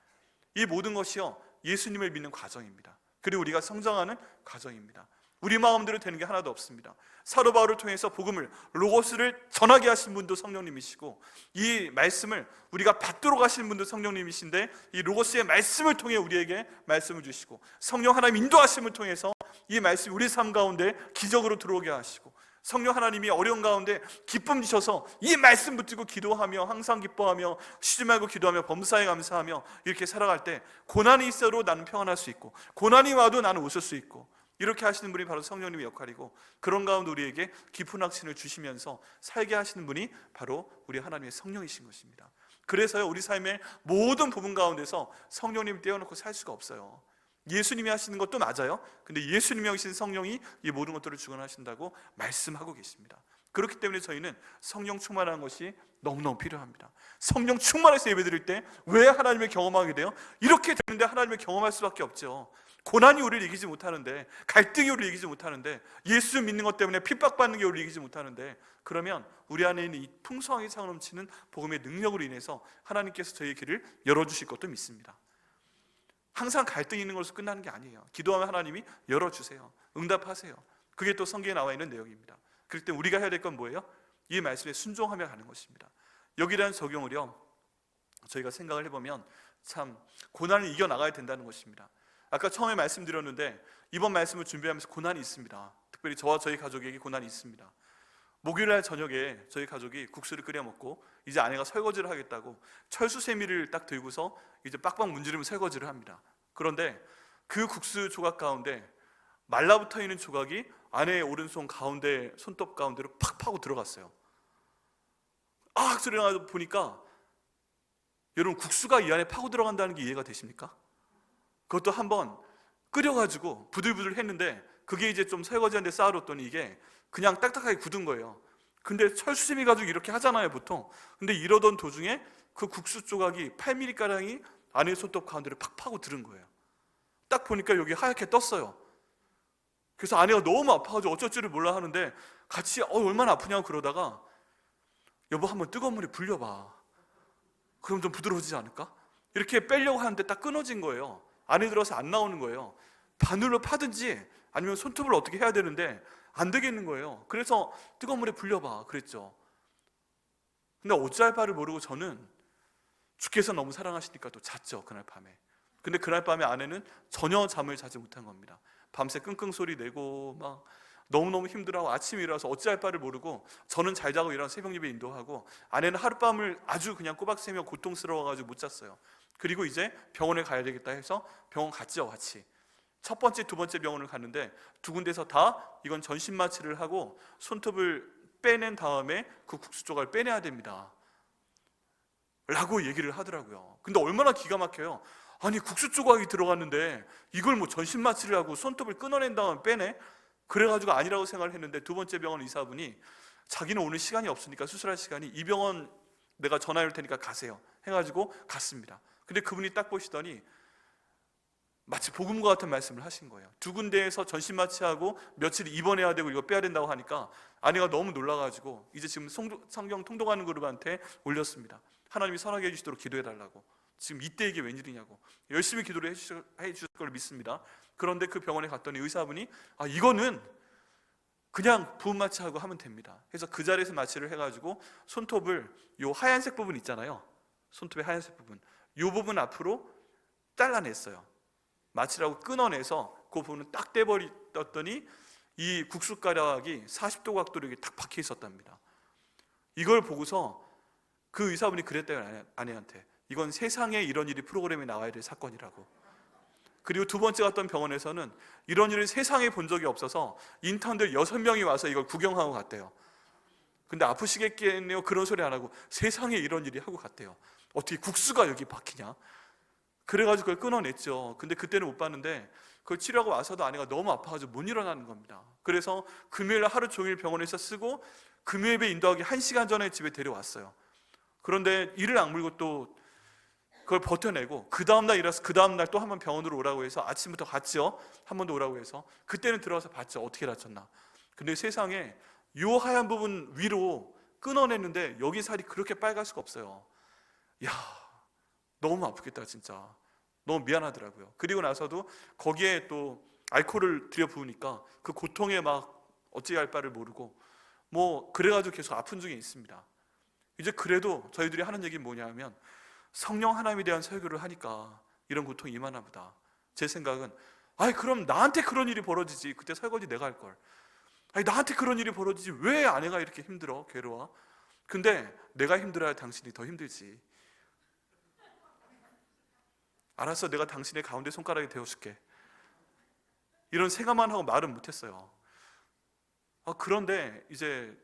이 모든 것이요, 예수님을 믿는 과정입니다. 그리고 우리가 성장하는 과정입니다. 우리 마음대로 되는 게 하나도 없습니다. 사도 바울을 통해서 복음을, 로고스를 전하게 하신 분도 성령님이시고 이 말씀을 우리가 받도록 하신 분도 성령님이신데 이 로고스의 말씀을 통해 우리에게 말씀을 주시고 성령 하나님 인도하심을 통해서 이 말씀이 우리 삶 가운데 기적으로 들어오게 하시고 성령 하나님이 어려운 가운데 기쁨 주셔서 이 말씀 붙들고 기도하며 항상 기뻐하며 쉬지 말고 기도하며 범사에 감사하며 이렇게 살아갈 때 고난이 있어도 나는 평안할 수 있고 고난이 와도 나는 웃을 수 있고 이렇게 하시는 분이 바로 성령님의 역할이고 그런 가운데 우리에게 깊은 확신을 주시면서 살게 하시는 분이 바로 우리 하나님의 성령이신 것입니다. 그래서요, 우리 삶의 모든 부분 가운데서 성령님 떼어놓고 살 수가 없어요. 예수님이 하시는 것도 맞아요. 근데 예수님이 하신 성령이 이 모든 것들을 주관하신다고 말씀하고 계십니다. 그렇기 때문에 저희는 성령 충만한 것이 너무너무 필요합니다. 성령 충만해서 예배드릴 때 왜 하나님을 경험하게 돼요? 이렇게 되는데 하나님을 경험할 수밖에 없죠. 고난이 우리를 이기지 못하는데, 갈등이 우리를 이기지 못하는데, 예수 믿는 것 때문에 핍박받는 게 우리를 이기지 못하는데, 그러면 우리 안에 있는 이 풍성하게 차 넘치는 복음의 능력으로 인해서 하나님께서 저희의 길을 열어주실 것도 믿습니다. 항상 갈등이 있는 것으로 끝나는 게 아니에요. 기도하면 하나님이 열어주세요. 응답하세요. 그게 또 성경에 나와 있는 내용입니다. 그럴 때 우리가 해야 될 건 뭐예요? 이 말씀에 순종하며 가는 것입니다. 여기라는 적용을요, 저희가 생각을 해보면 참 고난을 이겨나가야 된다는 것입니다. 아까 처음에 말씀드렸는데 이번 말씀을 준비하면서 고난이 있습니다. 특별히 저와 저희 가족에게 고난이 있습니다. 목요일날 저녁에 저희 가족이 국수를 끓여 먹고 이제 아내가 설거지를 하겠다고 철수세미를 딱 들고서 이제 빡빡 문지르면 설거지를 합니다. 그런데 그 국수 조각 가운데 말라붙어 있는 조각이 아내의 오른손 가운데 손톱 가운데로 팍 파고 들어갔어요. 아! 소리가 나서 보니까 여러분, 국수가 이 안에 파고 들어간다는 게 이해가 되십니까? 그것도 한번 끓여가지고 부들부들 했는데 그게 이제 좀 설거지하는데 쌓아뒀더니 이게 그냥 딱딱하게 굳은 거예요. 근데 철수세미 가지고 이렇게 하잖아요, 보통. 근데 이러던 도중에 그 국수 조각이 8mm가량이 아내의 손톱 가운데를 팍 파고 들은 거예요. 딱 보니까 여기 하얗게 떴어요. 그래서 아내가 너무 아파가지고 어쩔 줄을 몰라 하는데 같이 얼마나 아프냐고 그러다가 여보, 한번 뜨거운 물에 불려봐. 그럼 좀 부드러워지지 않을까? 이렇게 빼려고 하는데 딱 끊어진 거예요. 안에 들어서 안 나오는 거예요. 바늘로 파든지 아니면 손톱을 어떻게 해야 되는데 안 되겠는 거예요. 그래서 뜨거운 물에 불려봐 그랬죠. 근데 어찌할 바를 모르고 저는 주께서 너무 사랑하시니까 또 잤죠, 그날 밤에. 근데 그날 밤에 아내는 전혀 잠을 자지 못한 겁니다. 밤새 끙끙 소리 내고 막 너무너무 힘들어하고 아침에 일어나서 어찌할 바를 모르고 저는 잘 자고 일어나서 새벽 예배 인도하고 아내는 하룻밤을 아주 그냥 꼬박 새며 고통스러워가지고 못 잤어요. 그리고 이제 병원에 가야 되겠다 해서 병원 갔죠, 같이. 첫 번째, 두 번째 병원을 갔는데 두 군데서 다 이건 전신 마취를 하고 손톱을 빼낸 다음에 그 국수 조각을 빼내야 됩니다 라고 얘기를 하더라고요. 근데 얼마나 기가 막혀요. 아니, 국수 조각이 들어갔는데 이걸 뭐 전신 마취를 하고 손톱을 끊어낸 다음에 빼내? 그래가지고 아니라고 생각을 했는데 두 번째 병원 의사분이 자기는 오늘 시간이 없으니까 수술할 시간이 이 병원 내가 전화해 올 테니까 가세요 해가지고 갔습니다. 근데 그분이 딱 보시더니 마치 복음과 같은 말씀을 하신 거예요. 두 군데에서 전신 마취하고 며칠 입원해야 되고 이거 빼야 된다고 하니까 아내가 너무 놀라가지고 이제 지금 성경 통독하는 그룹한테 올렸습니다. 하나님이 선하게 해주시도록 기도해달라고. 지금 이때 이게 웬일이냐고. 열심히 기도를 해주실 걸 믿습니다. 그런데 그 병원에 갔더니 의사분이 이거는 그냥 부분 마취하고 하면 됩니다. 그래서 그 자리에서 마취를 해가지고 손톱을 요 하얀색 부분 있잖아요. 손톱의 하얀색 부분, 요 부분 앞으로 잘라냈어요. 마취라고 끊어내서 그 부분을 딱 떼버렸더니 이 국숫가락이 40도 각도로 이렇게 딱 박혀 있었답니다. 이걸 보고서 그 의사분이 그랬대요, 아내한테. 이건 세상에 이런 일이 프로그램에 나와야 될 사건이라고. 그리고 두 번째 갔던 병원에서는 이런 일을 세상에 본 적이 없어서 인턴들 6명이 와서 이걸 구경하고 갔대요. 근데 아프시겠네요, 그런 소리 안 하고 세상에 이런 일이 하고 갔대요. 어떻게 국수가 여기 박히냐? 그래가지고 그걸 끊어냈죠. 근데 그때는 못 봤는데 그걸 치료하고 와서도 아내가 너무 아파가지고 못 일어나는 겁니다. 그래서 금요일 하루 종일 병원에서 쓰고 금요일에 인도하기 1시간 전에 집에 데려왔어요. 그런데 이를 악물고 또 그걸 버텨내고 그 다음날 일어나서 그 다음날 또 한 번 병원으로 오라고 해서 아침부터 갔죠. 한 번 더 오라고 해서 그때는 들어가서 봤죠. 어떻게 다쳤나. 근데 세상에 요 하얀 부분 위로 끊어냈는데 여기 살이 그렇게 빨갈 수가 없어요. 야, 너무 아프겠다 진짜. 너무 미안하더라고요. 그리고 나서도 거기에 또 알코올을 들여부으니까 그 고통에 막 어찌할 바를 모르고 뭐 그래가지고 계속 아픈 중에 있습니다. 이제 그래도 저희들이 하는 얘기는 뭐냐면 성령 하나님에 대한 설교를 하니까 이런 고통이 임하나 보다. 제 생각은 그럼 나한테 그런 일이 벌어지지. 그때 설거지 내가 할걸. 나한테 그런 일이 벌어지지. 왜 아내가 이렇게 힘들어 괴로워. 근데 내가 힘들어야 당신이 더 힘들지. 알았어, 내가 당신의 가운데 손가락이 되어줄게. 이런 생각만 하고 말은 못했어요. 그런데 이제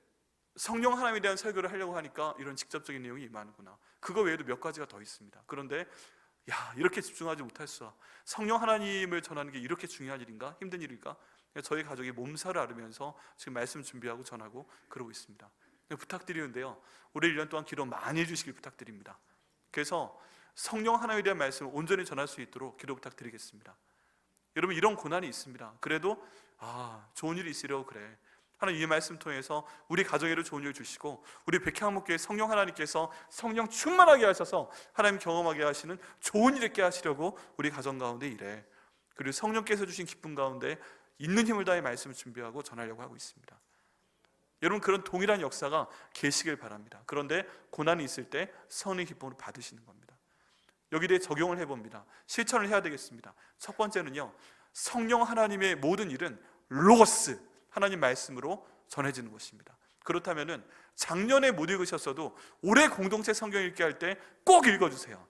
성령 하나님에 대한 설교를 하려고 하니까 이런 직접적인 내용이 임하는구나. 그거 외에도 몇 가지가 더 있습니다. 그런데 이렇게 집중하지 못할 수가. 성령 하나님을 전하는 게 이렇게 중요한 일인가? 힘든 일일까? 저희 가족이 몸살을 앓으면서 지금 말씀 준비하고 전하고 그러고 있습니다. 부탁드리는데요, 올해 1년 동안 기도 많이 해주시길 부탁드립니다. 그래서 성령 하나님에 대한 말씀을 온전히 전할 수 있도록 기도 부탁드리겠습니다. 여러분, 이런 고난이 있습니다. 그래도 좋은 일이 있으려고 그래. 하나님 이 말씀 통해서 우리 가정에도 좋은 일 주시고 우리 백향목교회 성령 하나님께서 성령 충만하게 하셔서 하나님 경험하게 하시는 좋은 일 있게 하시려고 우리 가정 가운데 일해. 그리고 성령께서 주신 기쁨 가운데 있는 힘을 다해 말씀을 준비하고 전하려고 하고 있습니다. 여러분, 그런 동일한 역사가 계시길 바랍니다. 그런데 고난이 있을 때 성령의 기쁨을 받으시는 겁니다. 여기에 대해 적용을 해봅니다. 실천을 해야 되겠습니다. 첫 번째는요, 성령 하나님의 모든 일은 로고스, 하나님 말씀으로 전해지는 것입니다. 그렇다면은 작년에 못 읽으셨어도 올해 공동체 성경 읽기 할 때 꼭 읽어주세요.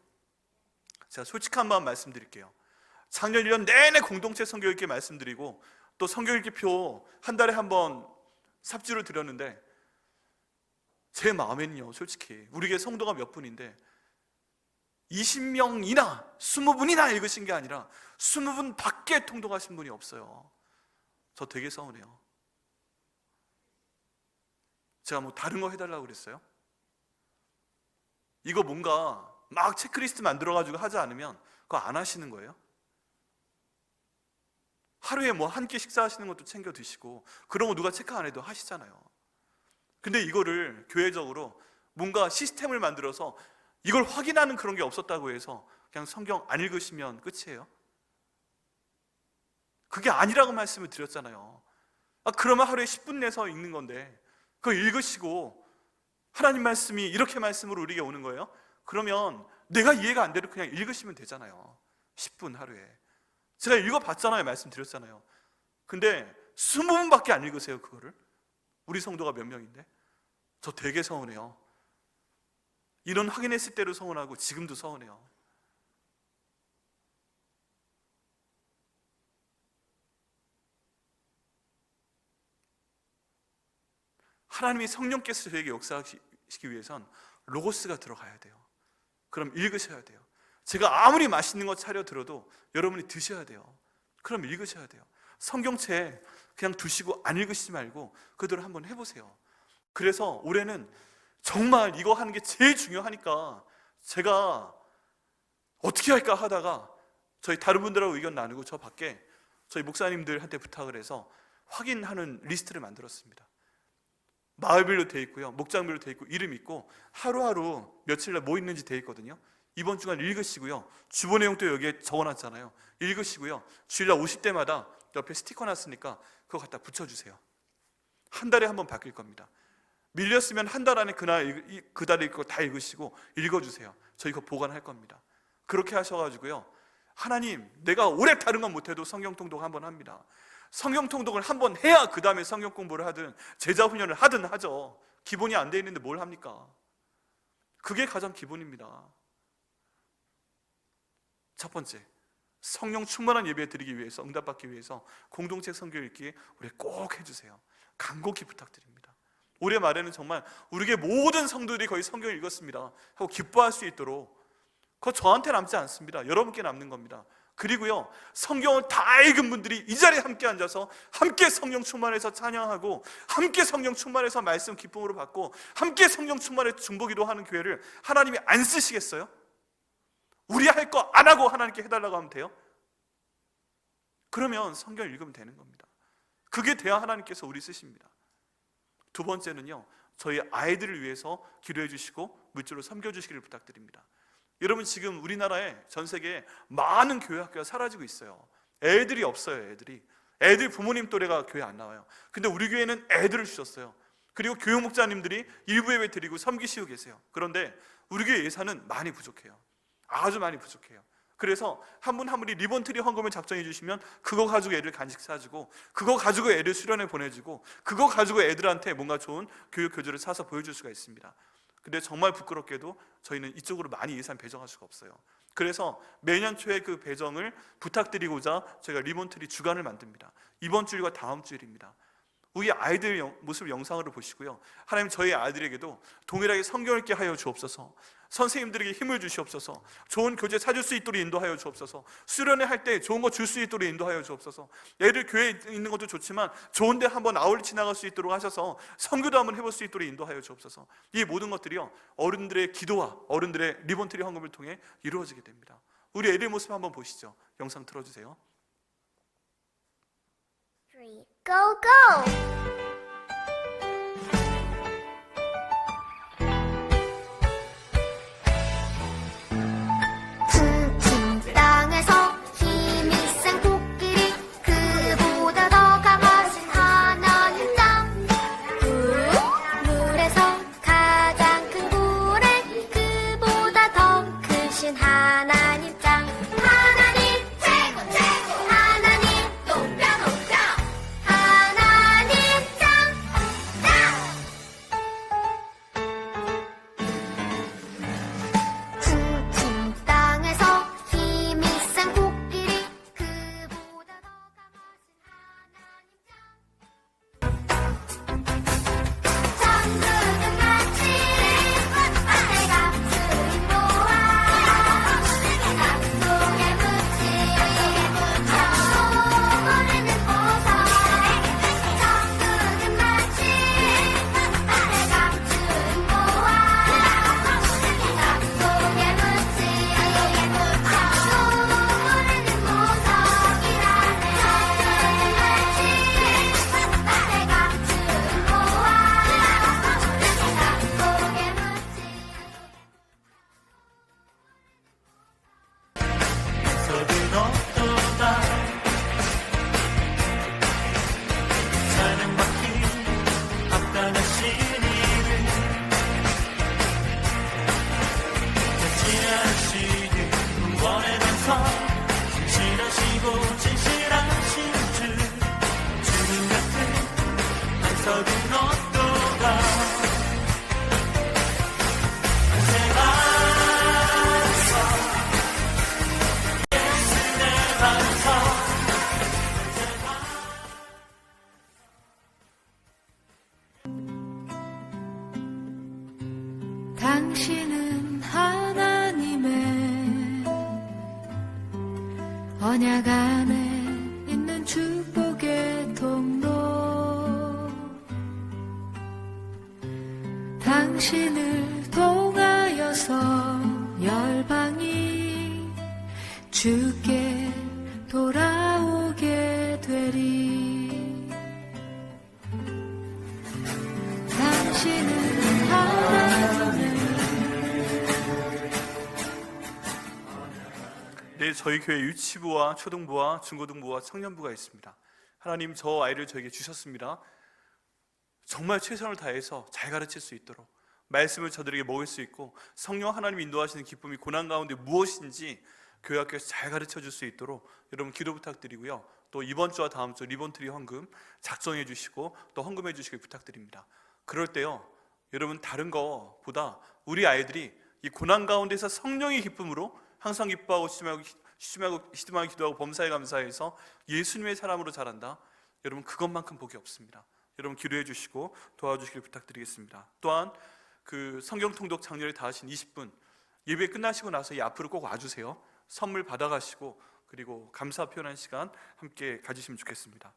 제가 솔직한 마음 말씀드릴게요. 작년 1년 내내 공동체 성경 읽기 말씀드리고 또 성경 읽기표 한 달에 한 번 삽주를 드렸는데 제 마음에는요, 솔직히 우리 교회 성도가 몇 분인데 20명이나 20분이나 읽으신 게 아니라 20분 밖에 통독하신 분이 없어요. 저 되게 서운해요. 제가 뭐 다른 거 해달라고 그랬어요? 이거 뭔가 막 체크리스트 만들어가지고 하지 않으면 그거 안 하시는 거예요? 하루에 뭐 한 끼 식사하시는 것도 챙겨 드시고 그런 거 누가 체크 안 해도 하시잖아요. 근데 이거를 교회적으로 뭔가 시스템을 만들어서 이걸 확인하는 그런 게 없었다고 해서 그냥 성경 안 읽으시면 끝이에요? 그게 아니라고 말씀을 드렸잖아요. 그러면 하루에 10분 내서 읽는 건데 그거 읽으시고 하나님 말씀이 이렇게 말씀으로 우리에게 오는 거예요? 그러면 내가 이해가 안 되는 그냥 읽으시면 되잖아요. 10분 하루에. 제가 읽어봤잖아요. 말씀드렸잖아요. 근데 20분밖에 안 읽으세요, 그거를. 우리 성도가 몇 명인데? 저 되게 서운해요. 이런 확인했을 때도 서운하고 지금도 서운해요. 하나님이 성령께서 저에게 역사하시기 위해선 로고스가 들어가야 돼요. 그럼 읽으셔야 돼요. 제가 아무리 맛있는 거 차려 들어도 여러분이 드셔야 돼요. 그럼 읽으셔야 돼요. 성경책 그냥 두시고 안 읽으시지 말고 그대로 한번 해보세요. 그래서 올해는 정말 이거 하는 게 제일 중요하니까 제가 어떻게 할까 하다가 저희 다른 분들하고 의견 나누고 저 밖에 저희 목사님들한테 부탁을 해서 확인하는 리스트를 만들었습니다. 마을별로 돼 있고요, 목장별로 돼 있고 이름 있고 하루하루 며칠날 뭐 있는지 돼 있거든요. 이번 주간 읽으시고요. 주보 내용도 여기에 적어놨잖아요. 읽으시고요. 주일날 오실 때마다 옆에 스티커 놨으니까 그거 갖다 붙여주세요. 한 달에 한 번 바뀔 겁니다. 밀렸으면 한 달 안에 그 달 읽고 다 읽으시고 읽어주세요. 저희 그거 보관할 겁니다. 그렇게 하셔가지고요, 하나님, 내가 오래 다른 건 못해도 성경 통독 한번 합니다. 성경 통독을 한번 해야 그 다음에 성경 공부를 하든 제자 훈련을 하든 하죠. 기본이 안 돼 있는데 뭘 합니까? 그게 가장 기본입니다. 첫 번째, 성령 충만한 예배 드리기 위해서, 응답받기 위해서 공동체 성경 읽기 우리 꼭 해주세요. 간곡히 부탁드립니다. 올해 말에는 정말 우리의 모든 성도들이 거의 성경을 읽었습니다 하고 기뻐할 수 있도록, 그거 저한테 남지 않습니다. 여러분께 남는 겁니다. 그리고요, 성경을 다 읽은 분들이 이 자리에 함께 앉아서 함께 성령 충만해서 찬양하고, 함께 성령 충만해서 말씀 기쁨으로 받고, 함께 성령 충만해서 중보기도 하는 교회를 하나님이 안 쓰시겠어요? 우리 할 거 안 하고 하나님께 해달라고 하면 돼요? 그러면 성경 읽으면 되는 겁니다. 그게 돼야 하나님께서 우리 쓰십니다. 두 번째는요, 저희 아이들을 위해서 기도해 주시고 물질로 섬겨 주시기를 부탁드립니다. 여러분, 지금 우리나라에 전 세계에 많은 교회 학교가 사라지고 있어요. 애들이 없어요. 애들 부모님 또래가 교회 안 나와요. 근데 우리 교회는 애들을 주셨어요. 그리고 교육 목자님들이 일부 예배 드리고 섬기시고 계세요. 그런데 우리 교회 예산은 많이 부족해요. 아주 많이 부족해요. 그래서 한 분 한 분이 리본트리 헌금을 작정해 주시면 그거 가지고 애들 간식 사주고, 그거 가지고 애들 수련회 보내주고, 그거 가지고 애들한테 뭔가 좋은 교육 교재를 사서 보여줄 수가 있습니다. 근데 정말 부끄럽게도 저희는 이쪽으로 많이 예산 배정할 수가 없어요. 그래서 매년 초에 그 배정을 부탁드리고자 저희가 리본트리 주간을 만듭니다. 이번 주일과 다음 주일입니다. 우리 아이들 모습 영상으로 보시고요, 하나님, 저희 아이들에게도 동일하게 성경 읽게 하여 주옵소서, 선생님들에게 힘을 주시옵소서, 좋은 교재 사줄 수 있도록 인도하여 주옵소서, 수련회 할 때 좋은 거 줄 수 있도록 인도하여 주옵소서, 애들 교회에 있는 것도 좋지만 좋은 데 한번 아울러 지나갈 수 있도록 하셔서 선교도 한번 해볼 수 있도록 인도하여 주옵소서. 이 모든 것들이요, 어른들의 기도와 어른들의 리본트리 헌금을 통해 이루어지게 됩니다. 우리 애들 모습 한번 보시죠. 영상 틀어주세요. Go, go! 당신은 하나님의 언약 안에 있는 축복의 통로, 당신을 통하여서 열방이 주께 돌아오게 되리. 당신은 하나님의 저희 교회 유치부와 초등부와 중고등부와 청년부가 있습니다. 하나님 저 아이를 저에게 주셨습니다. 정말 최선을 다해서 잘 가르칠 수 있도록 말씀을 저들에게 먹일 수 있고 성령 하나님 인도하시는 기쁨이 고난 가운데 무엇인지 교회 학교에서 잘 가르쳐 줄 수 있도록 여러분 기도 부탁드리고요. 또 이번 주와 다음 주 리본트리 헌금 작성해 주시고 또 헌금해 주시길 부탁드립니다. 그럴 때요, 여러분 다른 거보다 우리 아이들이 이 고난 가운데서 성령의 기쁨으로 항상 기뻐하고 시즘하고 기도하고 범사에 감사해서 예수님의 사람으로 자란다. 여러분 그것만큼 복이 없습니다. 여러분 기도해 주시고 도와주시길 부탁드리겠습니다. 또한 그 성경 통독 장렬히 다 하신 20분 예배 끝나시고 나서 이 앞으로 꼭 와주세요. 선물 받아가시고 그리고 감사 표현한 시간 함께 가지시면 좋겠습니다.